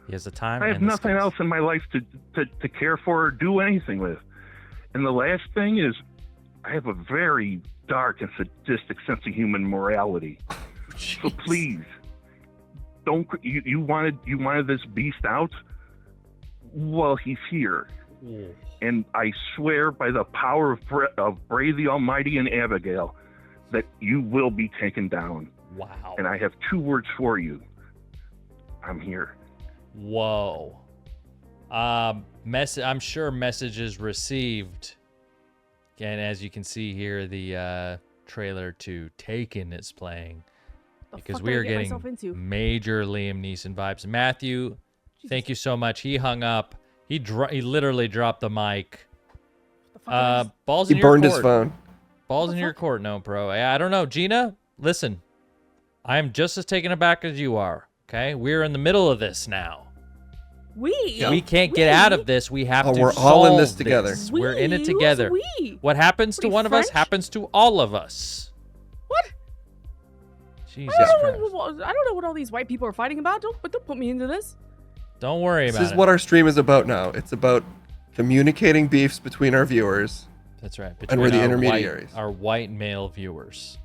He has the time. I have and the nothing skills. else in my life to care for or do anything with. And the last thing is, I have a very dark and sadistic sense of human morality. So please, don't. You wanted this beast out. Well, he's here. And I swear by the power of Bray the Almighty and Abigail that you will be taken down. Wow. And I have 2 words for you. I'm here. Whoa. I'm sure messages received. And as you can see here, the trailer to Taken is playing. Because we are getting major Liam Neeson vibes. Matthew, thank you so much. He hung up. He literally dropped the mic. Balls in He your burned court. his phone. Balls in your court, no pro. I don't know. Gina, listen. I am just as taken aback as you are. Okay? We're in the middle of this now. We can't get out of this. We have to we're solve all in this together. We're in it together. What happens to one of us happens to all of us. What? Jesus I Christ. don't know what all these white people are fighting about. Don't put me into this. Don't worry about it. This is what our stream is about now. It's about communicating beefs between our viewers. That's right. And we're the Between intermediaries. our white male viewers.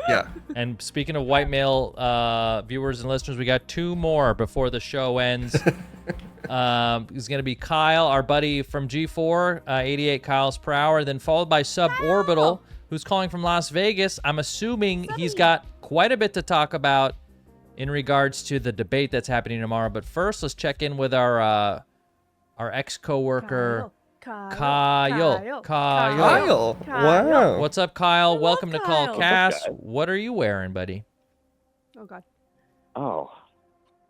Yeah. And speaking of white male viewers and listeners, we got 2 more before the show ends. It's going to be Kyle, our buddy from G4, 88 miles per hour, then followed by Suborbital, who's calling from Las Vegas. I'm assuming he's got quite a bit to talk about in regards to the debate that's happening tomorrow. But first, let's check in with our ex-coworker, Kyle. Wow. What's up, Kyle? Welcome to Call Kyle. Kass. What's up, guys? What are you wearing, buddy? Oh God. Oh,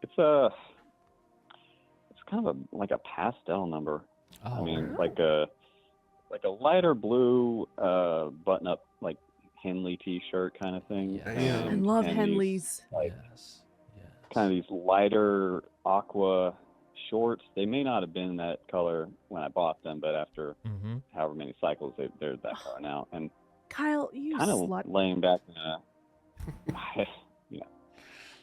it's kind of like a pastel number. Oh, I mean, like a lighter blue button-up like Henley T-shirt kind of thing. Yes. I love and Henleys. Like yes. kind of these lighter aqua shorts. They may not have been that color when I bought them, but after Mm-hmm. however many cycles, they're that color now. And Kyle, you kind of slut. laying back in a, you know. Kyle,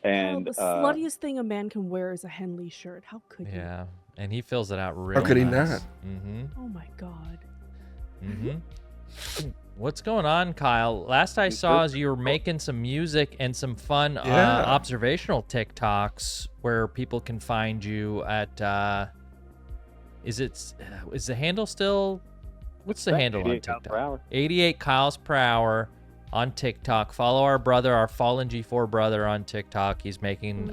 And the sluttiest thing a man can wear is a Henley shirt. How could you? Yeah, and he fills it out real How could he nice. not? Mm-hmm. Oh my god. Mm-hmm. What's going on, Kyle? Last I saw is you were making some music and some fun Yeah. observational TikToks where people can find you at. Is the handle still? What's the handle on 88 miles per TikTok? hour. 88 Kyles per hour on TikTok. Follow our brother, our fallen G4 brother on TikTok. He's making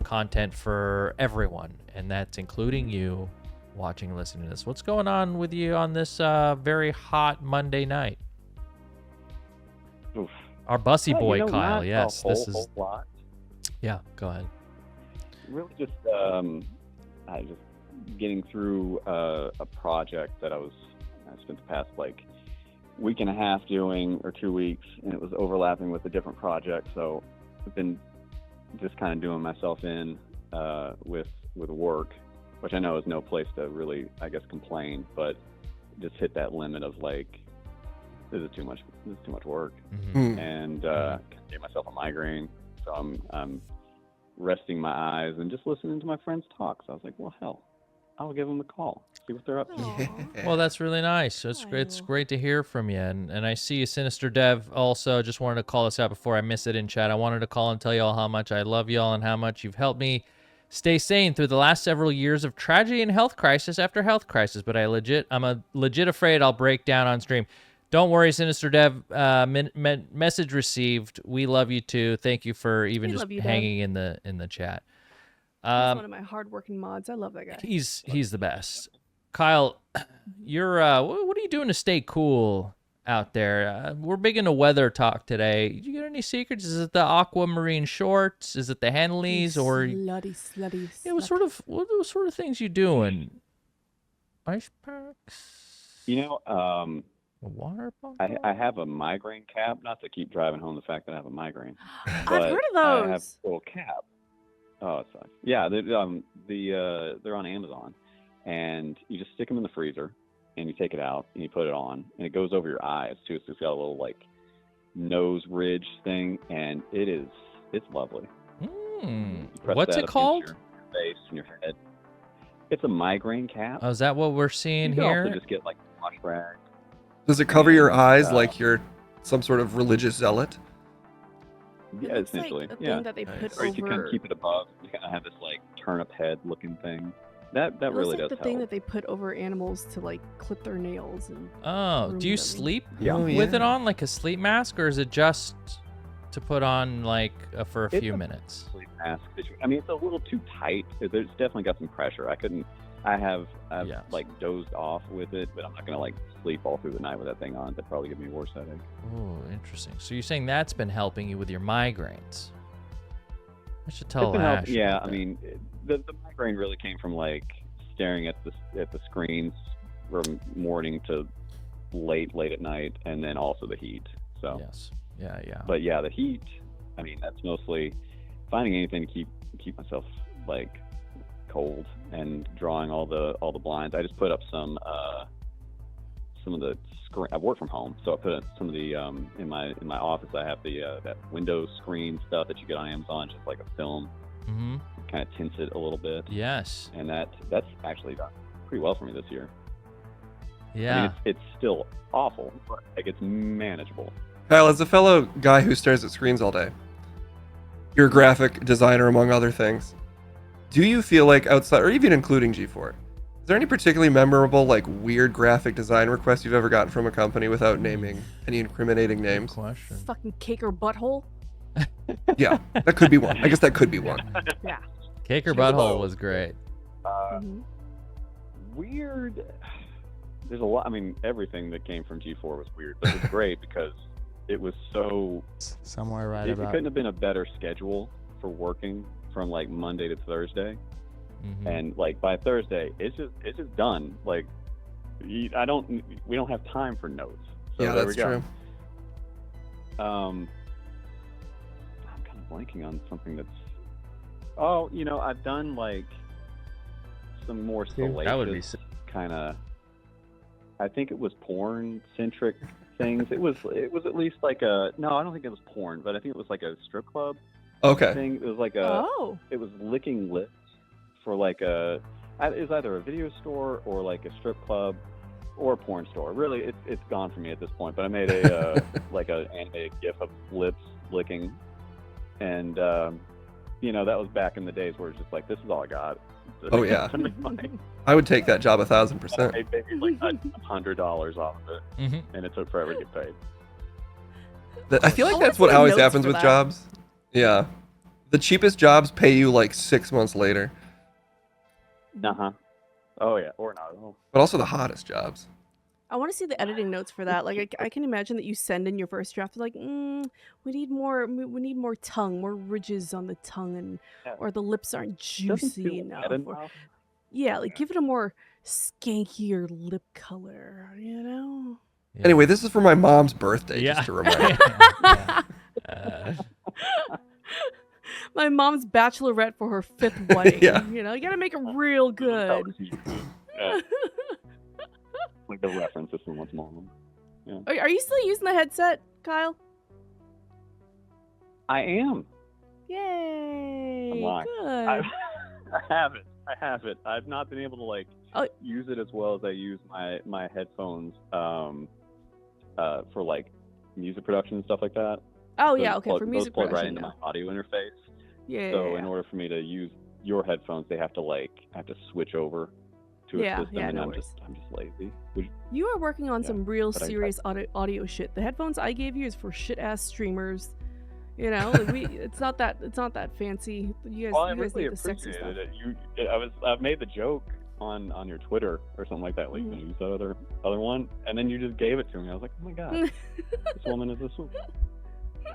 content for everyone, and that's including you watching and listening to this. What's going on with you on this very hot Monday night? Oof. Our bussy Well, boy you know, Kyle, not yes. a This is whole lot. yeah, go ahead. Really just I just getting through a project that I spent the past like week and a half doing, or 2 weeks, and it was overlapping with a different project. So I've been just kind of doing myself in with work, which I know is no place to really, I guess, complain, but just hit that limit of like, this is too much work, and gave myself a migraine. So I'm resting my eyes and just listening to my friends talk. So I was like, well, hell, I'll give them a call, see what they're up to. Well, that's really nice. It's great. It's great to hear from you. And I see you, Sinister Dev, also. Just wanted to call us out before I miss it in chat. I wanted to call and tell you all how much I love y'all and how much you've helped me stay sane through the last several years of tragedy and health crisis after health crisis. But I'm legit afraid I'll break down on stream. Don't worry, Sinister Dev. Message received. We love you too. Thank you for even just hanging in the chat. He's one of my hardworking mods. I love that guy. He's the best. Kyle, you're what are you doing to stay cool out there? We're big into weather talk today. Did you get any secrets? Is it the aquamarine shorts? Is it the Henleys or slutty? Yeah, what sort of things you doing? Ice packs? You know, a water bottle? I have a migraine cap, not to keep driving home the fact that I have a migraine. I've heard of I have those. a little cap. Oh, it sucks. Yeah, they're on Amazon, and you just stick them in the freezer, and you take it out, and you put it on, and it goes over your eyes too. So it's got a little like nose ridge thing, and it's lovely. You press What's that it up against called? Your face and your head. It's a migraine cap. Oh, is that what we're seeing You can here? also just get like a wash rag. Does it cover your eyes like you're some sort of religious zealot? Yeah, looks like essentially. a thing Yeah. that they put Or you can kind over- of keep it above. You kind of have this like turnip head looking thing. That It really looks like does the help. thing that they put over animals to like clip their nails and. Oh, groom do you them. sleep Yeah. Oh, with it yeah. on like a sleep mask, or is it just to put on like for a It's few a minutes? Sleep mask. I mean, it's a little too tight. There's definitely got some pressure. I've Yes. like dozed off with it, but I'm not gonna like sleep all through the night with that thing on. That'd probably give me a worse headache. Oh, interesting. So you're saying that's been helping you with your migraines? I should tell It's been helping. Ash. Yeah, about I that. mean, the migraine really came from like staring at the screens from morning to late at night, and then also the heat. So Yes. Yeah. But yeah, the heat. I mean, that's mostly finding anything to keep myself like cold and drawing all the blinds. I just put up some of the screen. I work from home, so I put up some of the in my office. I have the that window screen stuff that you get on Amazon, just like a film. Mm-hmm. Kind of tints it a little bit. Yes. And that's actually done pretty well for me this year. Yeah. I mean, it's still awful, but like it's manageable. Kyle, as a fellow guy who stares at screens all day, you're a graphic designer among other things. Do you feel like outside, or even including G4, is there any particularly memorable, like weird graphic design request you've ever gotten from a company without naming any incriminating names? Question. Fucking cake or butthole. Yeah, that could be one. I guess that could be one. Yeah. Cake or butthole was great. Mhm. Weird. There's a lot. I mean, everything that came from G4 was weird, but it was great because it was so. Somewhere right It about. couldn't have been a better schedule for working from like Monday to Thursday, and like by Thursday, it's just done. Like, we don't have time for notes. So Yeah, there that's we go. true. I'm kind of blanking on something that's. Oh, I've done like some more That would be salacious kind of. I think it was porn-centric things. It was at least like a. No, I don't think it was porn, but I think it was like a strip club Okay. thing. It was like It was licking lips for like a. It was either a video store or like a strip club or a porn store. Really, it's gone for me at this point. But I made a like an animated GIF of lips licking, and you know, that was back in the days where it's just like, this is all I got. Oh yeah. I would take that job 1,000%. I made maybe like $100 off of it, and it took forever to get paid. I feel like I'll that's look what at always notes happens for with that. jobs. Yeah. The cheapest jobs pay you like 6 months later, Oh yeah, or not at all. but also the hottest jobs. I want to see the editing notes for that. Like, I can imagine that you send in your first draft, like, we need more tongue, more ridges on the tongue, and or the lips aren't juicy enough. Or, yeah, like give it a more skankier lip color, you know? Yeah. Anyway, this is for my mom's birthday, Yeah. just to remind you. My mom's bachelorette for her 5th wedding. Yeah. You know, you gotta make it real good. Yeah. Like the reference to someone's mom. Yeah. Are you still using the headset, Kyle? I am. Yay! I'm lying. Good. I have it. I've not been able to like use it as well as I use my headphones for like music production and stuff like that. Oh yeah, okay. For Those music plug right production, into yeah. my audio interface. Yeah. So in order for me to use your headphones, I have to switch over to a system, and no I'm worries. just lazy. You are working on some real but I- serious audio shit. The headphones I gave you is for shit ass streamers. You know, like it's not that fancy. You Well, I guys really need the sexy stuff. appreciated it. I made the joke on your Twitter or something like that. Like, you use that other one, and then you just gave it to me. I was like, oh my god, this woman is this one.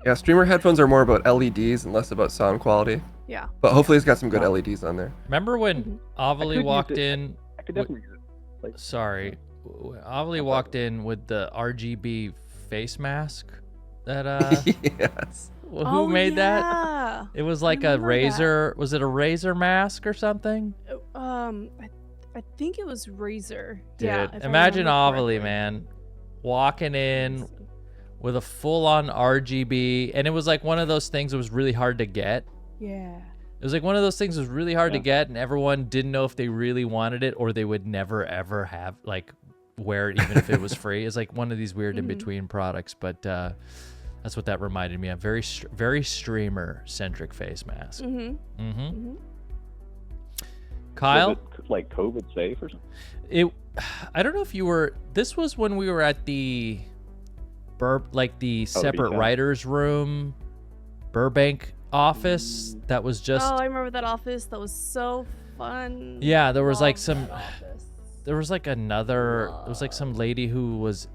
Yeah, streamer headphones are more about LEDs and less about sound quality. Yeah. But hopefully it's got some good LEDs on there. Remember when Avali walked in? I could definitely use it. Like, Sorry, Avali walked in with the RGB face mask. That Yes. who made that? Yeah. It was like a remember razor. Was it a razor mask or something? I think it was Razor. Dude, Yeah. if I imagine remember Avali, correctly. man, walking in with a full-on RGB, and it was like one of those things that was really hard to get. Yeah. It was like one of those things that was really hard to get, and everyone didn't know if they really wanted it, or they would never ever have wear it, even if it was free. It's like one of these weird in-between products, but that's what that reminded me of. Very streamer-centric face mask. Kyle? Was it, like COVID safe or something? I don't know if you were. This was when we were at the separate BCAP. writers' room, Burbank office. That was just. Oh, I remember that office. That was so fun. Yeah, there was like Loved some. that office. There was like another. There was like some lady who was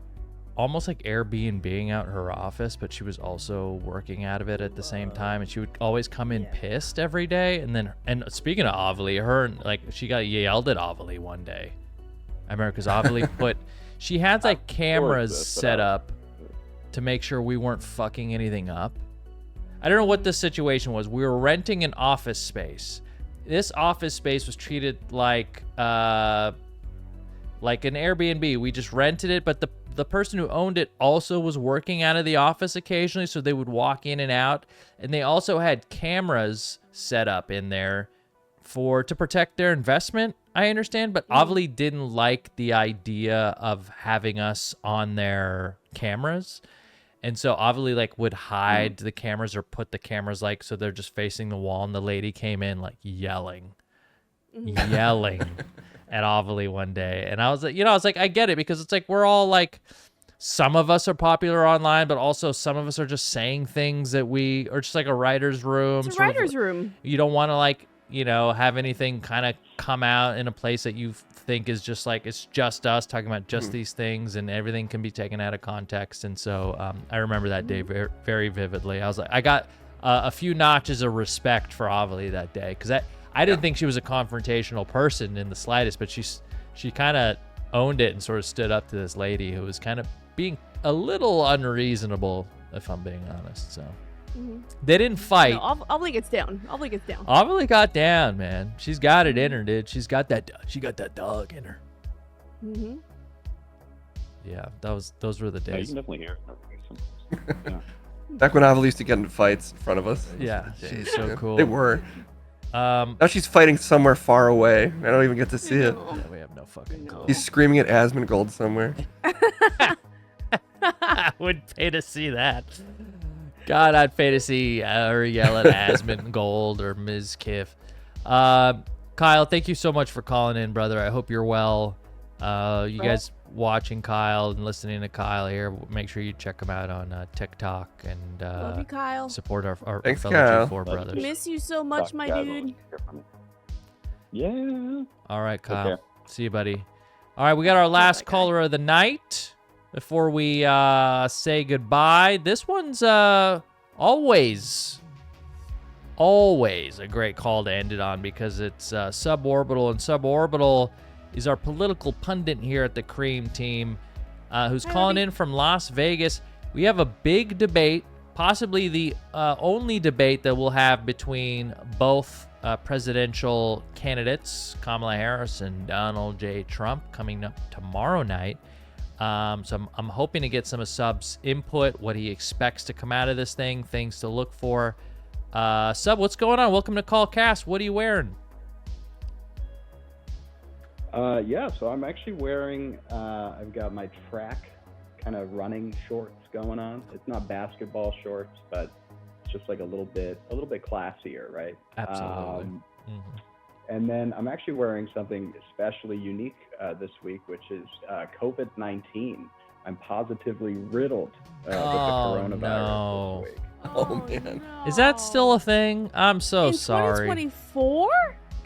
almost like Airbnb-ing out her office, but she was also working out of it at the same time, and she would always come in pissed every day. And speaking of Avali, she got yelled at Avali one day. I remember because Avali she had like cameras set up to make sure we weren't fucking anything up. I don't know what the situation was. We were renting an office space. This office space was treated like an Airbnb. We just rented it, but the person who owned it also was working out of the office occasionally, so they would walk in and out. And they also had cameras set up in there to protect their investment, I understand. But Avali didn't like the idea of having us on their cameras. And so Avali would hide the cameras or put the cameras so they're just facing the wall. And the lady came in yelling at Avali one day. And I was like, I get it, because it's we're all some of us are popular online, but also some of us are just saying things that we are just like a writer's room. It's a writer's room. You don't want to have anything kind of come out in a place that you think is just it's just us talking about just these things, and everything can be taken out of context. And so I remember that day very, very vividly. I was I got a few notches of respect for Avali that day, because I didn't think she was a confrontational person in the slightest, but she kind of owned it and sort of stood up to this lady who was kind of being a little unreasonable, if I'm being honest. So They didn't fight. No, Aubrey gets down. Aubrey gets down. Aubrey got down, man. She's got it in her, dude. She's got that dog in her. Mm-hmm. Yeah, those were the Yeah, you days. can definitely hear it. Yeah. Back when Avril used to get into fights in front of us. Yeah, she's so cool. They were. Now she's fighting somewhere far away. I don't even get to see it. Yeah, we have no fucking clue. He's screaming at Asmongold somewhere. I would pay to see that. God, I'd pay to see her yell at Asmongold or Ms. Kiff. Kyle, thank you so much for calling in, brother. I hope you're well. You guys watching Kyle and listening to Kyle here, make sure you check him out on TikTok and Love you, Kyle. support our Thanks, fellow Kyle. G4 brothers. Miss you so much, my dude. Yeah. All right, Kyle. care. See you, buddy. All right, we got our last caller of the night before we say goodbye. This one's always a great call to end it on because it's Suborbital, and Suborbital is our political pundit here at the Cream Team, who's calling in from Las Vegas. We have a big debate, possibly the only debate that we'll have between both presidential candidates, Kamala Harris and Donald J. Trump, coming up tomorrow night. So I'm hoping to get some of Sub's input, what he expects to come out of this thing, things to look for. Sub, what's going on? Welcome to Call Kass. What are you wearing? Yeah, so I'm actually wearing, I've got my track kind of running shorts going on. It's not basketball shorts, but it's just like a little bit classier, right? Absolutely. And then I'm actually wearing something especially unique this week, which is COVID-19. I'm positively riddled with the coronavirus this week. Oh, man. Is that still a thing? I'm so In sorry. 2024?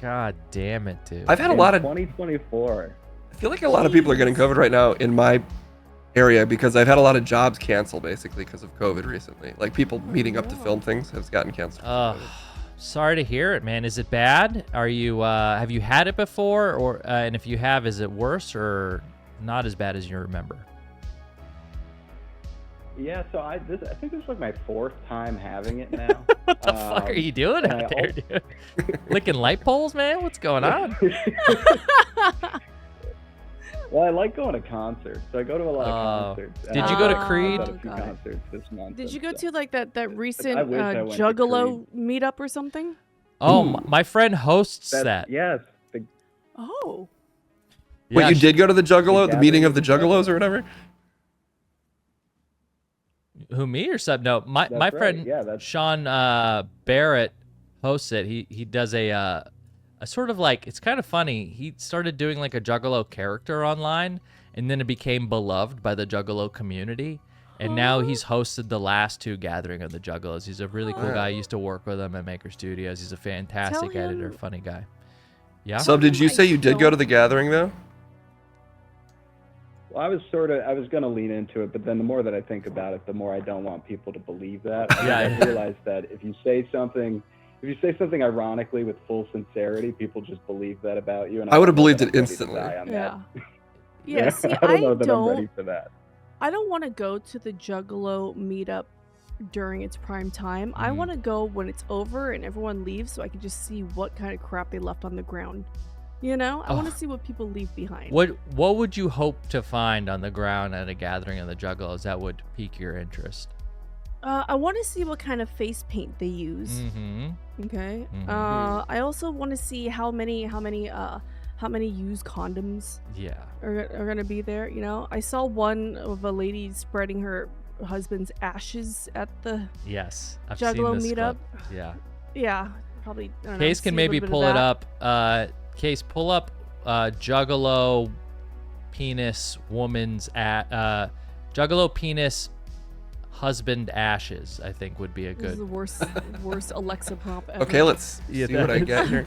God damn it, dude. I've had a lot of 2024. I feel like a lot of people are getting COVID right now in my area because I've had a lot of jobs cancel basically because of COVID recently. Like people meeting up to film things has gotten canceled. Sorry to hear it, man. Is it bad? Are you have you had it before, or and if you have, is it worse or not as bad as you remember? Yeah, so I think this is like my 4th time having it now. What the fuck are you doing out there, dude? Licking light poles, man? What's going on? Well, I like going to concerts, so I go to a lot of concerts. Did you go to Creed? I've got a few concerts this month. Did you go to like that recent I wish I went to Juggalo meetup or something? Oh, my friend hosts that. Yes. Oh. Wait, you did go to the Juggalo, the gathering meeting of the of the Juggalos or whatever? Who, me or something? No, my right. friend Yeah, that's- Sean Barrett hosts it. He does a sort of like, it's kind of funny. He started doing like a Juggalo character online, and then it became beloved by the Juggalo community. And now he's hosted the last 2 gathering of the Juggalos. He's a really cool guy. I used to work with him at Maker Studios. He's a fantastic Tell him- editor, funny guy. Yeah. Sub, did you say you did go to the gathering though? Well, I was going to lean into it, but then the more that I think about it, the more I don't want people to believe that. I realize that if you say something ironically with full sincerity, people just believe that about you. And I would have don't know believed that it I'm ready to instantly. die on that. Yeah, see, I don't know that I'm ready for that. I don't want to go to the Juggalo meetup during its prime time. I want to go when it's over and everyone leaves so I can just see what kind of crap they left on the ground. You know? I want to see what people leave behind. What would you hope to find on the ground at a gathering of the Juggalos that would pique your interest? I want to see what kind of face paint they use. Mm-hmm. Okay. Mhm. I also want to see how many used condoms are gonna be there. You know, I saw one of a lady spreading her husband's ashes at the Yes, I've Juggalo seen this meetup. clip. Yeah. Yeah, probably. I don't know, Case see can a maybe little bit pull of it that. up. Case, pull up Juggalo penis woman's Juggalo penis husband ashes. I think would be a This is the good. worst Alexa prompt ever. Okay, let's see what I get here.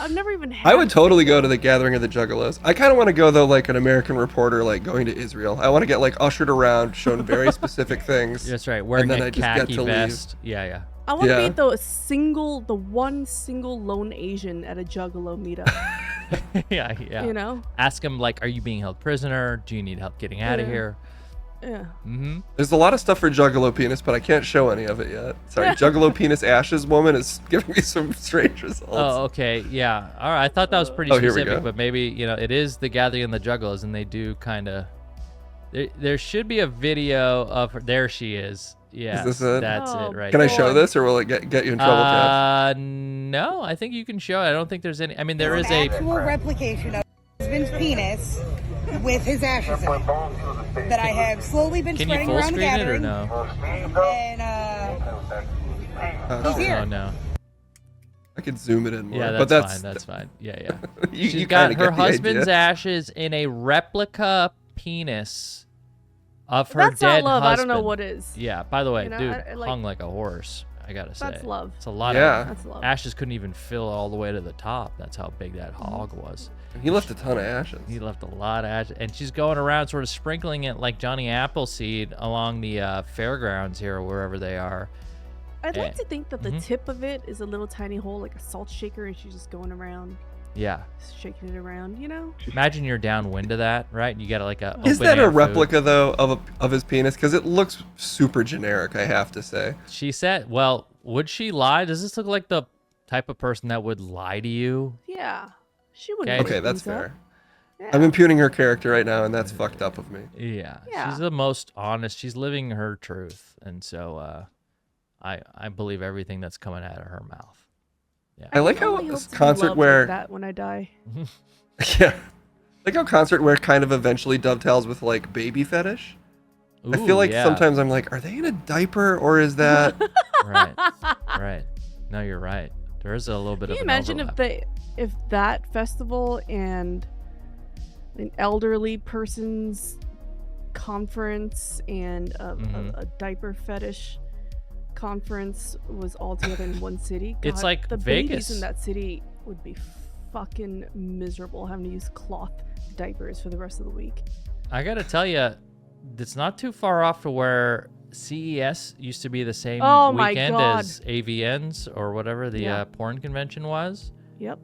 I've never even had. I would totally go to the gathering of the Juggalos. I kind of want to go though, like an American reporter, like going to Israel. I want to get like ushered around, shown very specific things. That's right. Wearing and then a I just get khaki to vest. Yeah. I want to Yeah. be the one single lone Asian at a Juggalo meetup. yeah. You know? Ask him like, are you being held prisoner? Do you need help getting out of Yeah. here? Yeah. Mm-hmm. There's a lot of stuff for Juggalo Penis, but I can't show any of it yet. Sorry, Juggalo Penis Ashes Woman is giving me some strange results. Oh, okay. Yeah. All right. I thought that was pretty Oh, here we specific, go. but maybe, it is the Gathering of the Juggalos, and they do kind of... There should be a video of her. There she is. Yeah. this it? That's Oh, it right Can I there. show this, or will it get you in trouble, Kass? No, I think you can show it. I don't think there's any... I mean, there is an a... actual replication of husband's penis with his ashes in it that I have slowly been Can you spreading full around the screen it or gathering. no? And he's here. Oh, no. I could zoom it in more. Yeah, but that's fine. That's fine. Yeah. you She's kinda got her get the husband's idea. ashes in a replica penis of her That's dead not love. husband. I don't know what is. Yeah, by the way, You know, dude, I like- hung like a horse, I gotta say. That's love. It's a lot Yeah. of... That's love. Ashes couldn't even fill all the way to the top. That's how big that Mm-hmm. hog was. And he left a ton of ashes. He left a lot of ashes. And she's going around sort of sprinkling it like Johnny Appleseed along the fairgrounds here, wherever they are. I'd like to think that the Mhm. tip of it is a little tiny hole, like a salt shaker, and she's just going around, Yeah. shaking it around, you know? Imagine you're downwind of that, right? And you got like a... Is that open-air a food. replica though of his penis? Because it looks super generic, I have to say. She said, well, would she lie? Does this look like the type of person that would lie to you? Yeah. She wouldn't. Okay. make Okay, that's things up. fair. Yeah. I'm impugning her character right now, and that's fucked up of me. Yeah. Yeah. She's the most honest. She's living her truth. And so I believe everything that's coming out of her mouth. Yeah. I like how only hope to be concert loved wear. like that when I die. Yeah, like how concert wear kind of eventually dovetails with like baby fetish. I feel Ooh, like yeah. sometimes I'm like, are they in a diaper or is that? Right. Right. No, you're right. There is a little bit Can you of an imagine overlap. if that festival and an elderly person's conference and Mhm. a diaper fetish conference was all together in one city? It's God, like the Vegas. babies in that city would be fucking miserable having to use cloth diapers for the rest of the week. I got to tell you, it's not too far off to where CES used to be the same Oh my weekend God. as AVNs or whatever the Yeah. porn convention was. Yep.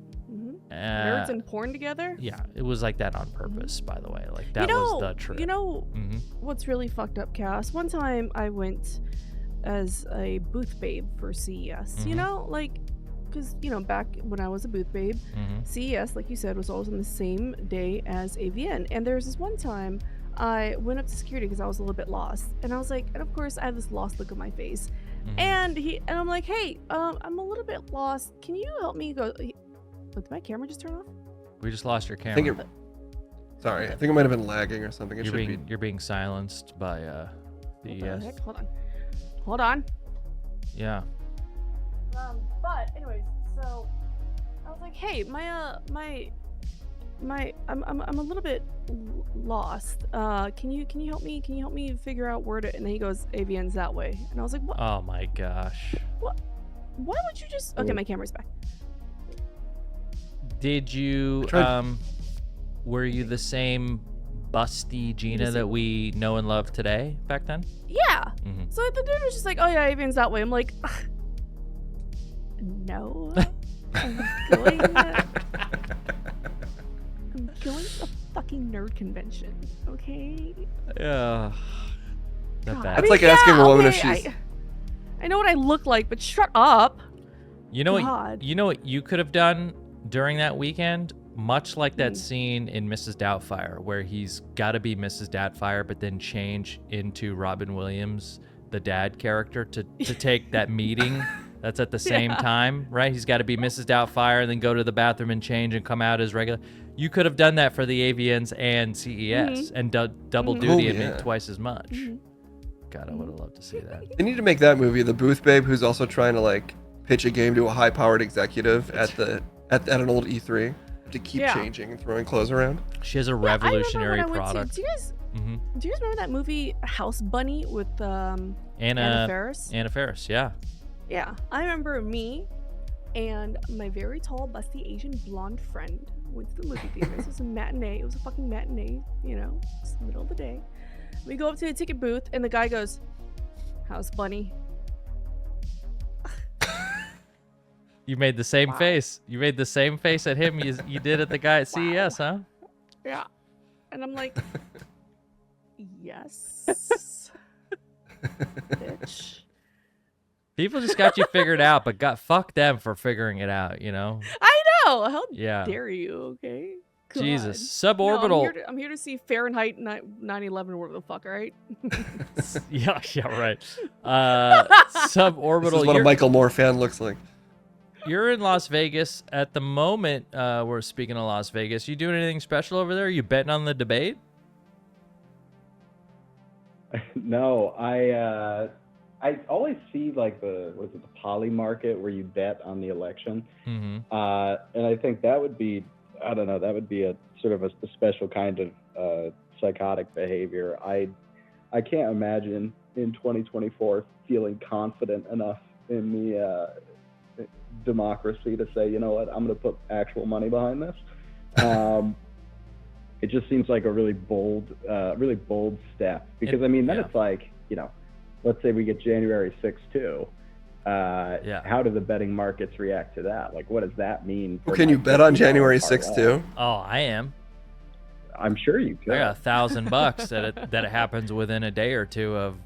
Uh, Nerds and porn together. Yeah, it was like that on purpose, by the way. Like that you know, was the trip. You know Mhm. what's really fucked up, Cass? One time I went as a booth babe for CES. You Mhm. know, like, because, back when I was a booth babe, Mhm. CES, like you said, was always on the same day as AVN. And there was this one time I went up to security because I was a little bit lost. And I was like, and of course I have this lost look on my face. Mhm. And I'm like, hey, I'm a little bit lost. Can you help me go? Did my camera just turn off? We just lost your I camera. think it. Sorry, I think it might have been lagging or something. It you're should being be. you're being silenced by What the CES. heck? Hold on. Yeah. But anyways, so I was like, hey, I'm a little bit lost. Can you help me? Can you help me figure out where to? And then he goes, AVN's that way. And I was like, what? Oh my gosh. Why would you just? Okay, my camera's back. Did you tried- were you the same busty Gina that we know and love today back then? Yeah. Mhm. So the dude was just like, oh yeah, AVN's that way. I'm like, no. I'm going to a fucking nerd convention, okay? Yeah. Not God. bad. It's like asking a woman if okay, she's- I know what I look like, but shut up. You know what? God. You know what you could have done during that weekend, much like that Hmm. scene in Mrs. Doubtfire, where he's got to be Mrs. Doubtfire, but then change into Robin Williams, the dad character, to take that meeting. That's at the same time, right? He's got to be Mrs. Doubtfire and then go to the bathroom and change and come out as regular. You could have done that for the AVNs and CES and double duty Oh, and yeah. made twice as much. God, I would have loved to see that. They need to make that movie the booth babe who's also trying to like pitch a game to a high-powered executive at an old E3 to keep Yeah. changing and throwing clothes around. She has a Yeah, I remember revolutionary when I went product. To, do Mhm. you guys remember that movie House Bunny with Anna Faris? Anna Faris, yeah. Yeah, I remember me and my very tall, busty Asian blonde friend went to the movie theater. This was a matinee. It was a fucking matinee, it's the middle of the day. We go up to the ticket booth and the guy goes, House Bunny. You made the same face. You made the same face at him you did at the guy at CES, huh? Yeah. And I'm like, Yes. Bitch. People just got you figured out, but fuck them for figuring it out, you know? I know. How Yeah. dare you? Okay. Jesus. God. Suborbital. No, I'm here to see Fahrenheit 9/11, whatever the fuck, all right? yeah, right. Suborbital. This is what a Michael Moore fan looks like. You're in Las Vegas at the moment. We're speaking of Las Vegas. You doing anything special over there? You betting on the debate? No, I always see like the poly market where you bet on the election, and I think that would be, I don't know, that would be a sort of a special kind of psychotic behavior. I can't imagine in 2024 feeling confident enough in the democracy to say, you know what, I'm going to put actual money behind this. It just seems like a really bold step, because I mean, then it's like, you know, let's say we get January 6th too. How do the betting markets react to that? Like, what does that mean? Well, can you bet on January 6th too? Oh, I am. I'm sure you could. I got $1,000 that it happens within a day or two of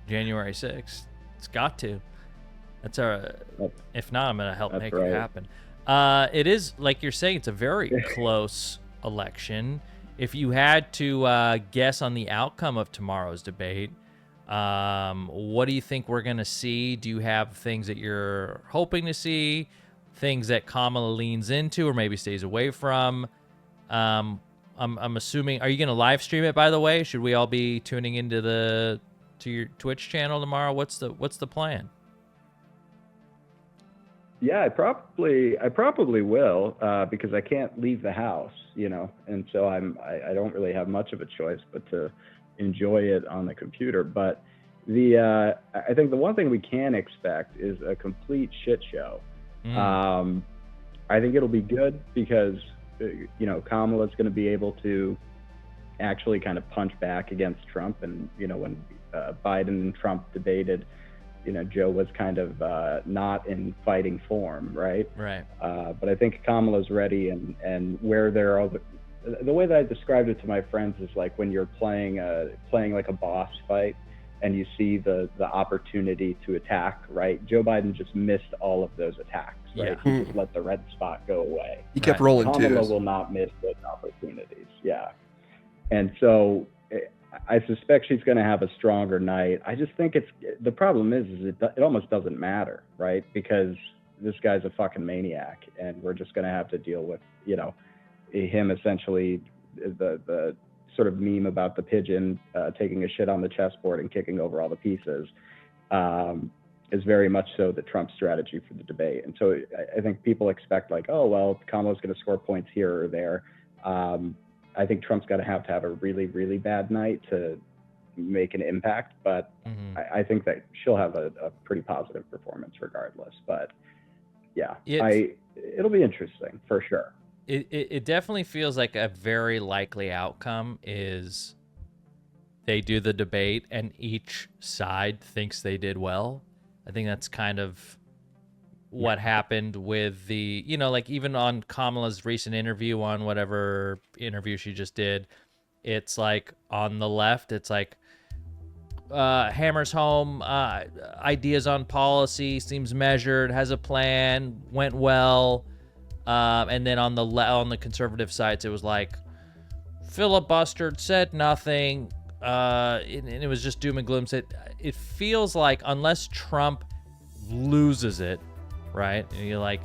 January 6th. It's got to. That's if not, I'm gonna help make it happen. It is, like you're saying, it's a very close election. If you had to guess on the outcome of tomorrow's debate, what do you think we're gonna see? Do you have things that you're hoping to see, things that Kamala leans into or maybe stays away from? I'm assuming. Are you gonna live stream it? By the way, should we all be tuning into to your Twitch channel tomorrow? What's the plan? Yeah, I probably will, because I can't leave the house, you know, and so I don't really have much of a choice but to enjoy it on the computer. But I think the one thing we can expect is a complete shit show. I think it'll be good because, you know, Kamala's going to be able to actually kind of punch back against Trump. And, you know, when Biden and Trump debated, you know, Joe was kind of not in fighting form, right? Right. But I think Kamala's ready, and where there are the way that I described it to my friends is like when you're playing like a boss fight, and you see the opportunity to attack, right? Joe Biden just missed all of those attacks, right? Yeah. He just let the red spot go away. He kept rolling Kamala twos. will not miss those opportunities. Yeah. And so I suspect she's going to have a stronger night. I just think the problem is it almost doesn't matter, right? Because this guy's a fucking maniac, and we're just going to have to deal with, you know, him essentially, the sort of meme about the pigeon taking a shit on the chessboard and kicking over all the pieces is very much so the Trump strategy for the debate. And so I think people expect like, oh, well, Kamala's going to score points here or there. I think Trump's got to have a really, really bad night to make an impact, but I think that she'll have a pretty positive performance regardless. But yeah, it'll be interesting for sure. It definitely feels like a very likely outcome is they do the debate and each side thinks they did well. I think that's kind of what happened with the, you know, like even on Kamala's recent interview, on whatever interview she just did, it's like on the left, it's like hammers home ideas on policy, seems measured, has a plan, went well. And then on the conservative sides, it was like filibustered, said nothing, and it was just doom and gloom. It feels like unless Trump loses it, right? And you're like,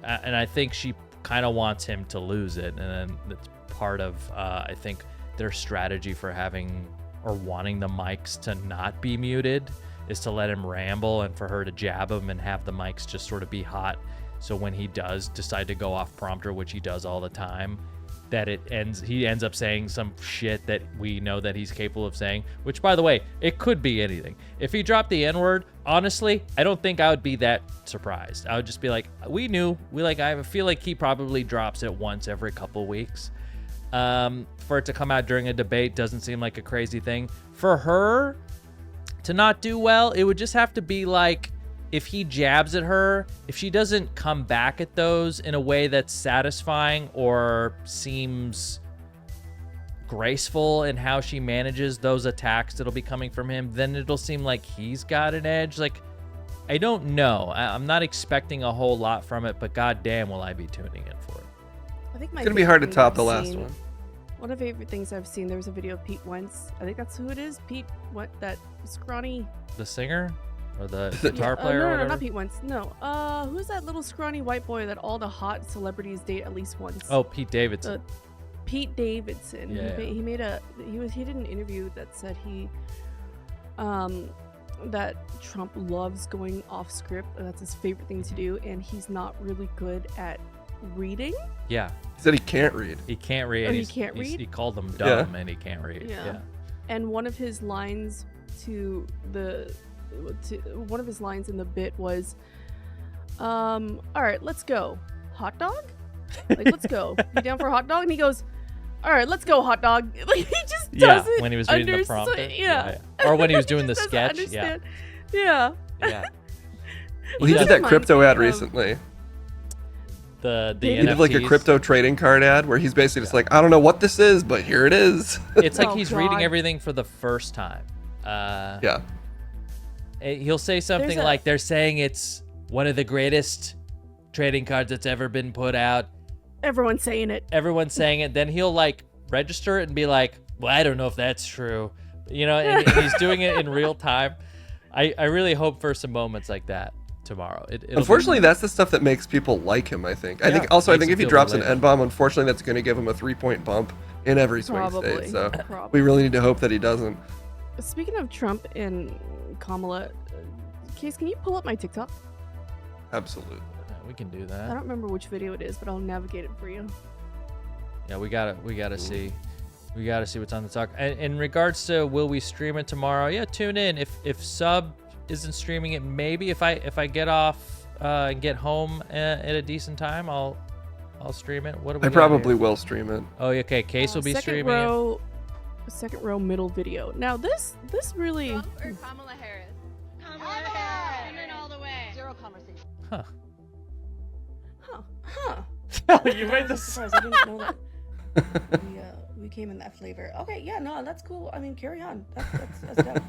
and I think she kind of wants him to lose it, and then that's part of I think their strategy for having or wanting the mics to not be muted is to let him ramble and for her to jab him and have the mics just sort of be hot. So when he does decide to go off prompter, which he does all the time, that he ends up saying some shit that we know that he's capable of saying, which by the way, it could be anything. If he dropped the N-word, honestly, I don't think I would be that surprised. I would just be like, I feel like he probably drops it once every couple weeks. For it to come out during a debate doesn't seem like a crazy thing. For her to not do well, it would just have to be like, if he jabs at her, if she doesn't come back at those in a way that's satisfying or seems graceful in how she manages those attacks that'll be coming from him, then it'll seem like he's got an edge. Like, I don't know. I'm not expecting a whole lot from it, but goddamn, will I be tuning in for it. I think It's gonna be hard to top the last one. One of the favorite things I've seen, there was a video of Pete Wentz. I think that's who it is. Pete, what, that scrawny... The singer? Or the guitar player? No, or no, whatever? not Pete Wentz. No. Who's that little scrawny white boy that all the hot celebrities date at least once? Oh, Pete Davidson. Pete Davidson. Yeah. He did an interview that said that Trump loves going off script. That's his favorite thing to do, and he's not really good at reading. Yeah. He said he can't read. He can't read. Oh, and he can't read? He called them dumb, and he can't read. Yeah. And one of his lines one of his lines in the bit was, all right, let's go. Hot dog? Like, let's go. You down for a hot dog? And he goes, all right, let's go, hot dog. Like, he just doesn't when he was reading the prompter. Yeah. Or when he was doing the Doesn't sketch. understand. Yeah. Yeah. Well, he did that crypto ad recently. The he did like a NFTs. crypto trading card ad where he's basically just like, I don't know what this is, but here it is. It's like Oh, he's God. reading everything for the first time. Yeah. He'll say something like, they're saying it's one of the greatest trading cards that's ever been put out. Everyone's saying it. Everyone's saying it. Then he'll like register it and be like, well, I don't know if that's true. You know, and he's doing it in real time. I really hope for some moments like that tomorrow. Unfortunately, that's the stuff that makes people like him, I think. I think if he drops an N-bomb, unfortunately, that's going to give him a 3-point bump in every swing state. So we really need to hope that he doesn't. Speaking of Trump and Kamala, Case, can you pull up my TikTok? Absolutely. Yeah, we can do I that. don't remember which video it is, but I'll navigate it for you. Yeah, we gotta see. We gotta see what's on the talk. And in regards to will we stream it tomorrow? Yeah, tune in. If Sub isn't streaming it, maybe if I get off and get home at a decent time, I'll stream it. What do we I got probably here? will stream it. Oh, okay. Case will be streaming it. Second row middle video. Now this really. Trump or Kamala Harris? Kamala Harris. Women all the way. Zero conversation. Huh. You made this. I didn't know that. We came in that flavor. Okay, yeah, no, that's cool. I mean, carry on. That's dope.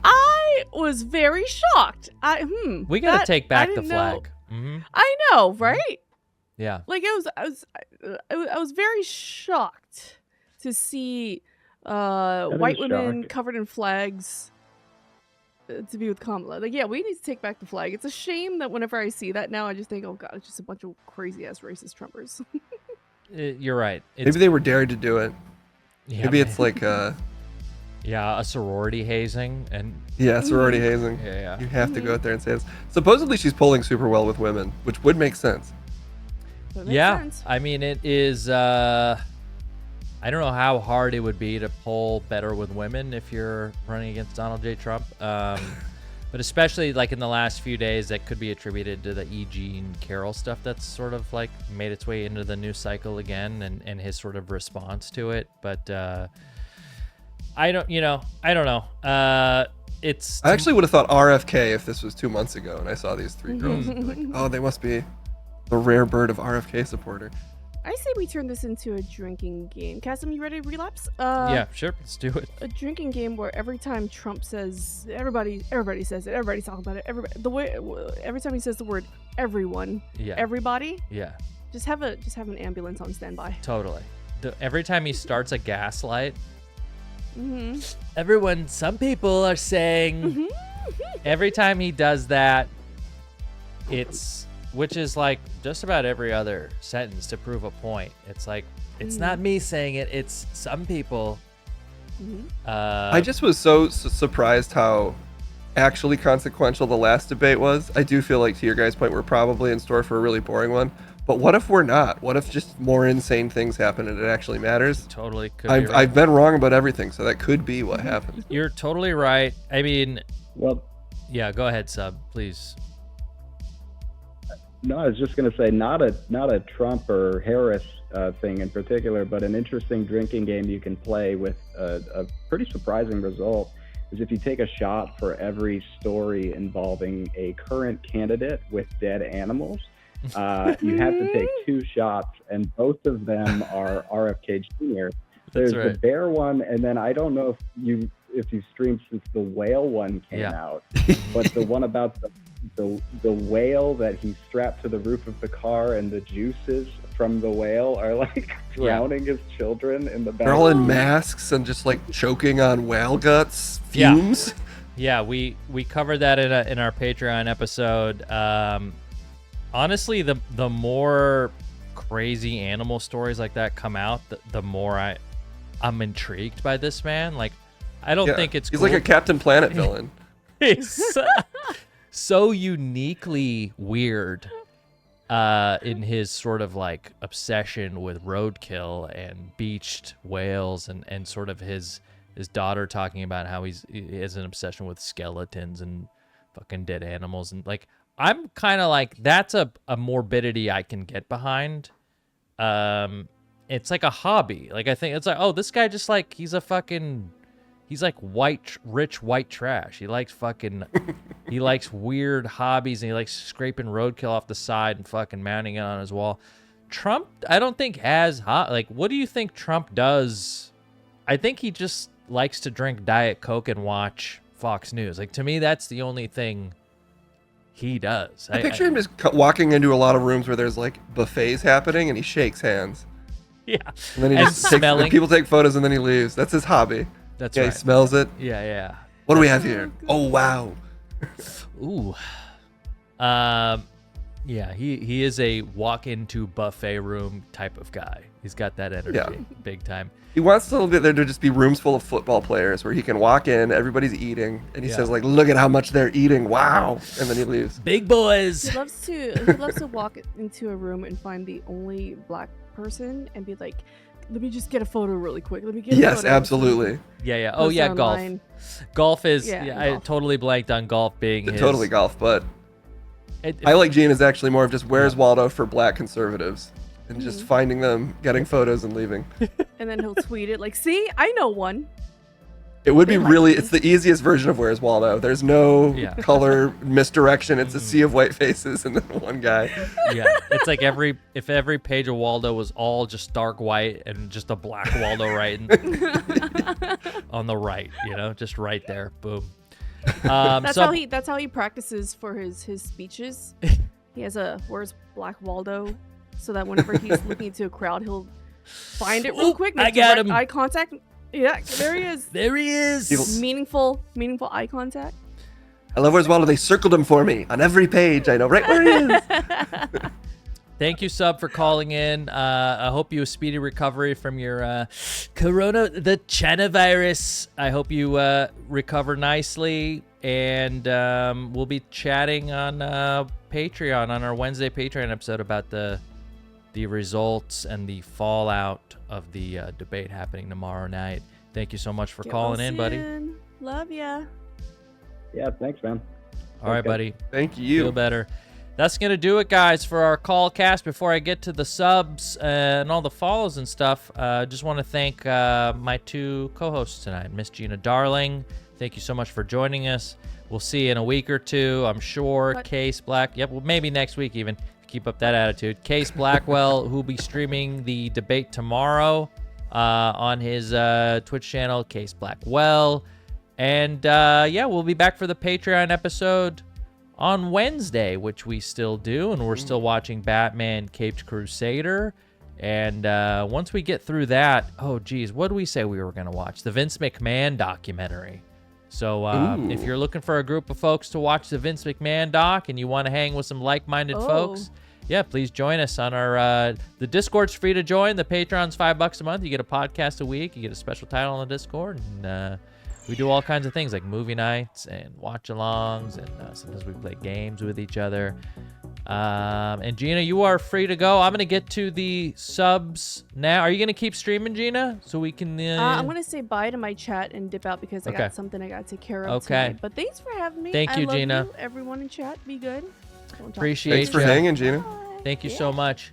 I was very shocked. We gotta take I back the didn't know- flag. Mm-hmm. I know, right? Yeah. Like I was very shocked to see white women covered in flags to be with Kamala. Like, yeah, we need to take back the flag. It's a shame that whenever I see that now, I just think, oh god, it's just a bunch of crazy ass racist Trumpers. You're right. Maybe they were dared to do it. Yeah, Maybe it's like a sorority hazing and sorority hazing. Yeah. You have to go out there and say this. Supposedly she's polling super well with women, which would make sense. Yeah, I mean it is. I don't know how hard it would be to poll better with women if you're running against Donald J. Trump. But especially like in the last few days, that could be attributed to the E. Jean Carroll stuff that's sort of like made its way into the news cycle again, and his sort of response to it. But I don't know. I actually would have thought RFK if this was 2 months ago and I saw these three girls. I'd be like, oh, they must be the rare bird of RFK supporter. I say we turn this into a drinking game. Kassem, you ready to relapse? Yeah, sure. Let's do it. A drinking game where every time Trump says, everybody says it, everybody's talking about it. Every time he says the word everyone, everybody, just have an ambulance on standby. Totally. Every time he starts a gaslight, Mm-hmm. some people are saying, every time he does that, which is like just about every other sentence to prove a point. It's like, it's not me saying it, it's some people. I just was so surprised how actually consequential the last debate was. I do feel like, to your guys' point, we're probably in store for a really boring one. But what if we're not? What if just more insane things happen and it actually matters? Totally could be right. I've been wrong about everything, so that could be what happens. You're totally right. I mean, well, yeah, go ahead, Sub, please. No, I was just going to say not a Trump or Harris thing in particular, but an interesting drinking game you can play with a pretty surprising result is if you take a shot for every story involving a current candidate with dead animals. You have to take 2 shots, and both of them are RFK Jr. There's right. the bear one, and then I don't know if you streamed since the whale one came Yeah. out, but the one about the whale that he's strapped to the roof of the car, and the juices from the whale are like drowning his children in the back. They're all in masks and just like choking on whale guts, fumes. Yeah, we covered that in our Patreon episode. Honestly, the more crazy animal stories like that come out, the more I'm intrigued by this man. Like, I don't think it's He's cool. like a Captain Planet villain. He's so uniquely weird in his sort of like obsession with roadkill and beached whales and sort of his daughter talking about how he has an obsession with skeletons and fucking dead animals. And like, I'm kind of like, that's a morbidity I can get behind. It's like a hobby. Like, I think it's like, oh, this guy just like, he's like rich white trash. He likes he likes weird hobbies, and he likes scraping roadkill off the side and fucking mounting it on his wall. Trump, I don't think like, what do you think Trump does? I think he just likes to drink Diet Coke and watch Fox News. Like, to me, that's the only thing he does. I picture him just walking into a lot of rooms where there's like buffets happening, and he shakes hands. Yeah. And then he just smelling. people take photos, and then he leaves. That's his hobby. That's right. right. He smells it. Yeah. What do we have here? Oh, wow. Ooh. Yeah, he is a walk into buffet room type of guy. He's got that energy, big time. He wants there to just be rooms full of football players where he can walk in, everybody's eating, and he says like, "Look at how much they're eating! Wow!" And then he leaves. Big boys. He loves to walk into a room and find the only black person and be like, "Let me just get a photo really quick. Let me get." Yes, a photo. absolutely. Yeah. Oh Post yeah, online. Golf is. Yeah, I golf. totally blanked on golf being his. Totally golf, but I like Gina's actually more of just where's Waldo for black conservatives. And just finding them, getting photos, and leaving. And then he'll tweet it like, "See, I know one." It would be it's the easiest version of Where's Waldo. There's no color misdirection. It's a sea of white faces and then one guy. Yeah, it's like if every page of Waldo was all just dark white and just a black Waldo right on the right, just right there, boom. That's how he practices for his speeches. He has a "Where's Black Waldo," so that whenever he's looking into a crowd, he'll find it real quick. I got him. Eye contact. Yeah, there he is. There he is. Meaningful eye contact. I love Where's Waldo. They circled him for me on every page. I know right where he is. Thank you, Sub, for calling in. I hope you a speedy recovery from your the China virus. I hope you recover nicely, and we'll be chatting on Patreon on our Wednesday Patreon episode about the results and the fallout of the debate happening tomorrow night. Thank you so much for calling in, buddy. Love ya. Yeah, thanks, man. All right, buddy. Thank you. Feel better. That's going to do it, guys, for our call cast. Before I get to the subs and all the follows and stuff, just want to thank my two co-hosts tonight, Miss Gina Darling. Thank you so much for joining us. We'll see you in a week or two, I'm sure. Kass Black. Yep, well, maybe next week even. Keep up that attitude. Kass Blackwell, who'll be streaming the debate tomorrow on his Twitch channel, Kass Blackwell. And we'll be back for the Patreon episode on Wednesday, which we still do, and we're still watching Batman Caped Crusader. And once we get through that, what did we say we were going to watch? The Vince McMahon documentary. So if you're looking for a group of folks to watch the Vince McMahon doc and you want to hang with some like-minded folks, please join us on our the Discord's free to join. The Patreon's $5 a month. You get a podcast a week. You get a special title on the Discord, and we do all kinds of things like movie nights and watch-alongs, and sometimes we play games with each other. And Gina, you are free to go. I'm going to get to the subs now. Are you going to keep streaming, Gina, so we can... I'm going to say bye to my chat and dip out because I got something I got to take care of tonight. But thanks for having me. Thank you, Gina. Love you, everyone in chat. Be good. Appreciate Thanks for hanging, Gina. Thank you so much.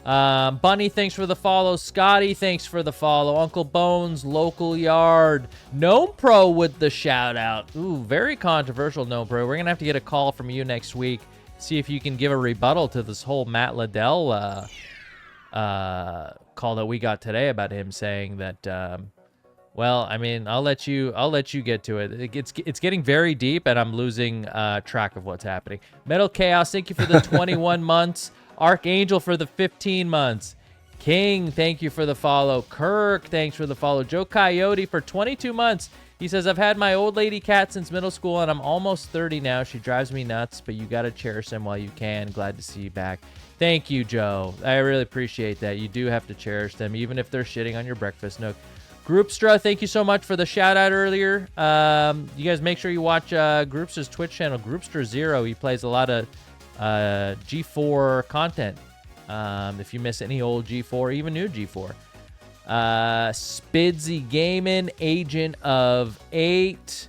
Bunny, thanks for the follow. Scotty, thanks for the follow. Uncle Bones, Local Yard. Gnome Pro with the shout out. Ooh, very controversial, Gnome Pro. We're going to have to get a call from you next week. See if you can give a rebuttal to this whole Matt Liddell call that we got today about him saying that. Well, I mean, I'll let you get to it. It's getting very deep, and I'm losing track of what's happening. Metal Chaos, thank you for the 21 months. Archangel for the 15 months. King, thank you for the follow. Kirk, thanks for the follow. Joe Coyote for 22 months. He says, I've had my old lady cat since middle school, and I'm almost 30 now. She drives me nuts, but you got to cherish them while you can. Glad to see you back. Thank you, Joe. I really appreciate that. You do have to cherish them, even if they're shitting on your breakfast nook. Groupstra, thank you so much for the shout out earlier. You guys make sure you watch Groupstra's Twitch channel, Groupstra Zero. He plays a lot of G4 content. If you miss any old G4, even new G4. Spidsy Gaming, Agent of 8,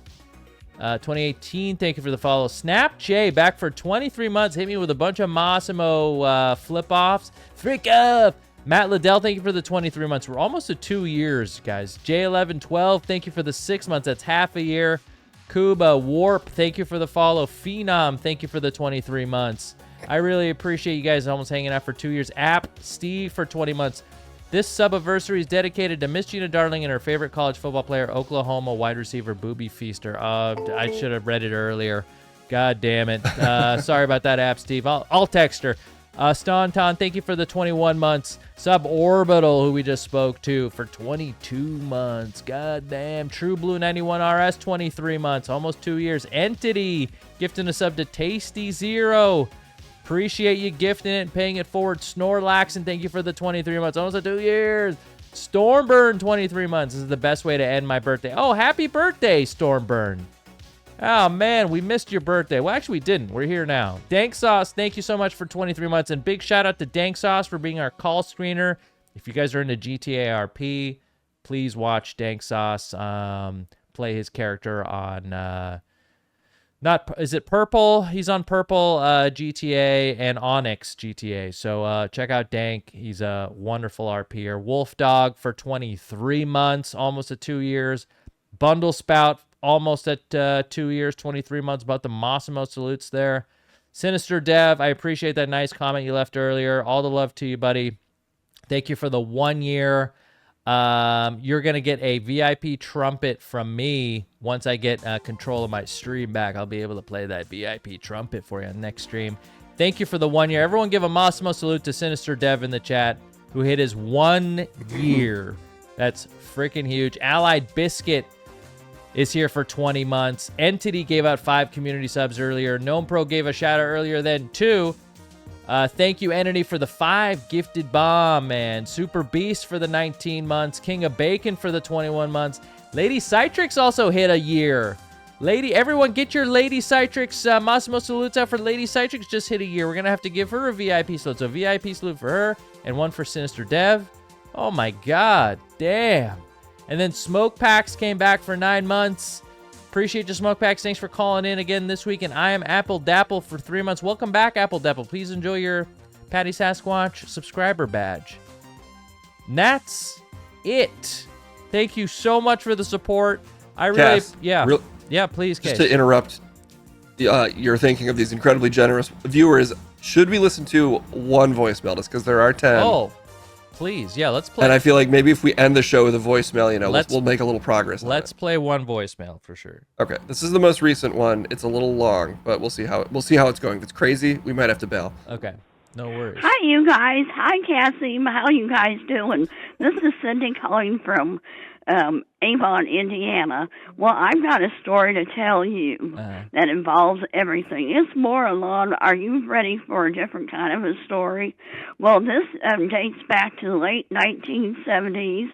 2018. Thank you for the follow. Snap J, back for 23 months. Hit me with a bunch of Massimo flip-offs. Freak up! Matt Liddell, thank you for the 23 months. We're almost at 2 years, guys. J1112, thank you for the 6 months. That's half a year. Kuba, Warp, thank you for the follow. Phenom, thank you for the 23 months. I really appreciate you guys almost hanging out for 2 years. App, Steve for 20 months. This sub-anniversary is dedicated to Miss Gina Darling and her favorite college football player, Oklahoma wide receiver Booby Feaster. I should have read it earlier. God damn it. Sorry about that, App, Steve. I'll text her. Staunton, thank you for the 21 months. Suborbital, who we just spoke to, for 22 months. God damn. True Blue 91 RS, 23 months. Almost 2 years. Entity, gifting a sub to Tasty Zero. Appreciate you gifting it and paying it forward. Snorlax, and thank you for the 23 months. Almost at 2 years. Stormburn, 23 months. This is the best way to end my birthday. Oh, happy birthday, Stormburn. Oh, man, we missed your birthday. Well, actually, we didn't. We're here now. Dank Sauce, thank you so much for 23 months. And big shout out to Dank Sauce for being our call screener. If you guys are into GTA RP, please watch Dank Sauce play his character on... is it Purple? He's on Purple GTA and Onyx GTA. So check out Dank. He's a wonderful RPer. Wolf Dog for 23 months, almost at 2 years. Bundle Spout, almost at 2 years, 23 months. About the Massimo salutes there. Sinister Dev, I appreciate that nice comment you left earlier. All the love to you, buddy. Thank you for the 1 year. You're going to get a VIP trumpet from me once I get control of my stream back. I'll be able to play that VIP trumpet for you on next stream. Thank you for the 1 year. Everyone give a Massimo salute to Sinister Dev in the chat, who hit his 1 year. That's freaking huge. Allied Biscuit is here for 20 months. Entity gave out 5 community subs earlier. Gnome Pro gave a shout out earlier then too. Thank you, Entity, for the 5 gifted bomb, man. Super Beast for the 19 months. King of Bacon for the 21 months. Lady Citrix also hit a year. Everyone get your Lady Citrix Massimo salutes out for Lady Citrix. Just hit a year. We're going to have to give her a VIP salute. So VIP salute for her and one for Sinister Dev. Oh, my God. Damn. And then Smoke Packs came back for 9 months. Appreciate you, Smoke Packs. Thanks for calling in again this week. And I am Apple Dapple for 3 months. Welcome back, Apple Dapple. Please enjoy your Patty Sasquatch subscriber badge. And that's it. Thank you so much for the support. I really, Kass, yeah, please, just Kass. to interrupt, you're thinking of these incredibly generous viewers. Should we listen to one voicemail just because there are 10? Oh, please. Yeah, let's play. And I feel like maybe if we end the show with a voicemail, we'll make a little progress. Let's play one voicemail for sure. Okay, this is the most recent one. It's a little long, but we'll see how it's going. If it's crazy, we might have to bail. Okay, no worries. Hi, you guys. Hi, Cassie. How you guys doing? This is Cindy calling from Avon, Indiana. Well, I've got a story to tell you that involves everything. It's more along, are you ready for a different kind of a story? Well, this dates back to the late 1970s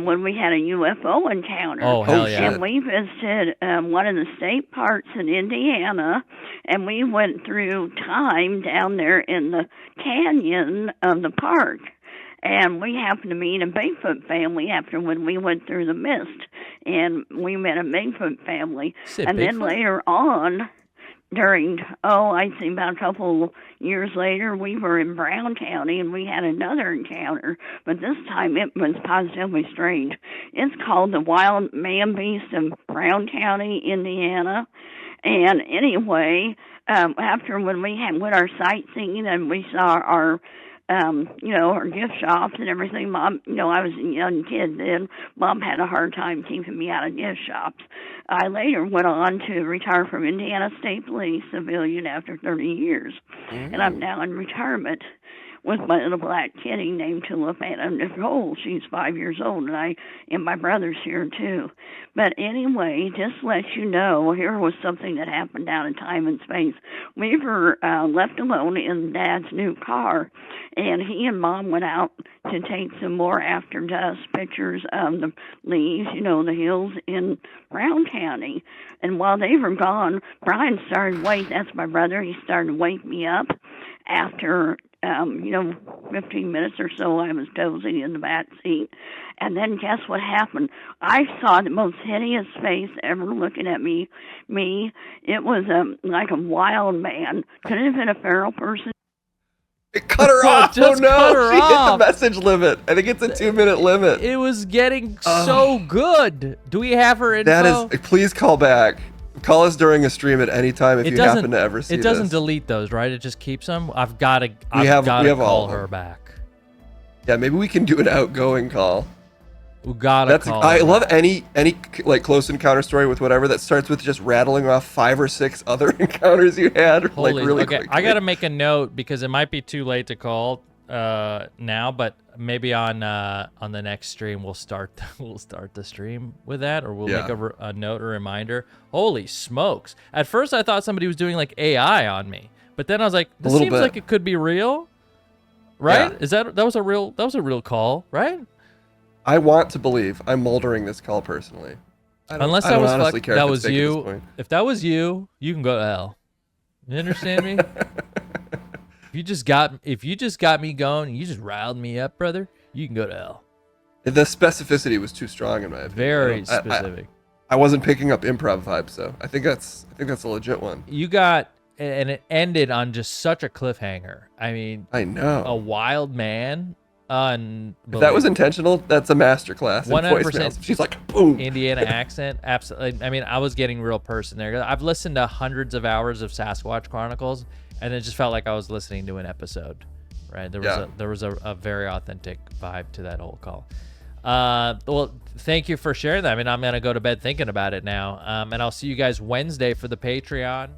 when we had a UFO encounter. Oh, hell yeah. And we visited one of the state parks in Indiana, and we went through time down there in the canyon of the park. And we happened to meet a Bigfoot family after when we went through the mist. And we met a Bigfoot family. And then later on, during, I'd say about a couple years later, we were in Brown County and we had another encounter. But this time it was positively strange. It's called the Wild Man Beast of Brown County, Indiana. And anyway, after when we went our sightseeing and we saw our or gift shops and everything. Mom, I was a young kid then. Mom had a hard time keeping me out of gift shops. I later went on to retire from Indiana State Police civilian after 30 years, and I'm now in retirement with my little black kitty named Tulip and Nicole. She's 5 years old, and my brother's here too. But anyway, just to let you know, here was something that happened down in time and space. We were left alone in Dad's new car, and he and Mom went out to take some more after dusk pictures of the leaves, the hills in Brown County. And while they were gone, Brian started that's my brother. He started to wake me up after 15 minutes or so. I was dozing in the back seat. And then guess what happened? I saw the most hideous face ever looking at me. It was like a wild man. Could it have been a feral person? It cut her off. Just oh no, cut her she hit off. the message limit. I think it's a 2-minute limit. It was getting so good. Do we have her info? That is. Please call back. Call us during a stream at any time if you happen to ever see It doesn't this. delete those, right? It just keeps them. I've got to We have call all of her them. back. Yeah, maybe we can do an outgoing call. We gotta call. I her love back. any like close encounter story with whatever that starts with just rattling off 5 or 6 other encounters you had. Holy, like really okay, quickly. I gotta make a note because it might be too late to call now, but maybe on the next stream we'll start the stream with that, or we'll make a note or reminder. Holy smokes! At first I thought somebody was doing like AI on me, but then I was like, this seems like it could be real, right? Yeah. Is that was a real call, right? I want to believe. I'm moldering this call personally. Unless I don't honestly care that if was it's fake at this you. point. If that was you, you can go to hell. You understand me? If you just got me going, and you just riled me up, brother, you can go to hell. The specificity was too strong in my opinion. Very specific. I wasn't picking up improv vibes, so I think that's a legit one. You got, and it ended on just such a cliffhanger. I mean, I know. A wild man. If that was intentional, that's a masterclass. 100%. She's like, boom. Indiana accent, absolutely. I mean, I was getting real person there. I've listened to hundreds of hours of Sasquatch Chronicles, and it just felt like I was listening to an episode. Right? There was a very authentic vibe to that whole call. Well, thank you for sharing that. I mean, I'm gonna go to bed thinking about it now. And I'll see you guys Wednesday for the Patreon.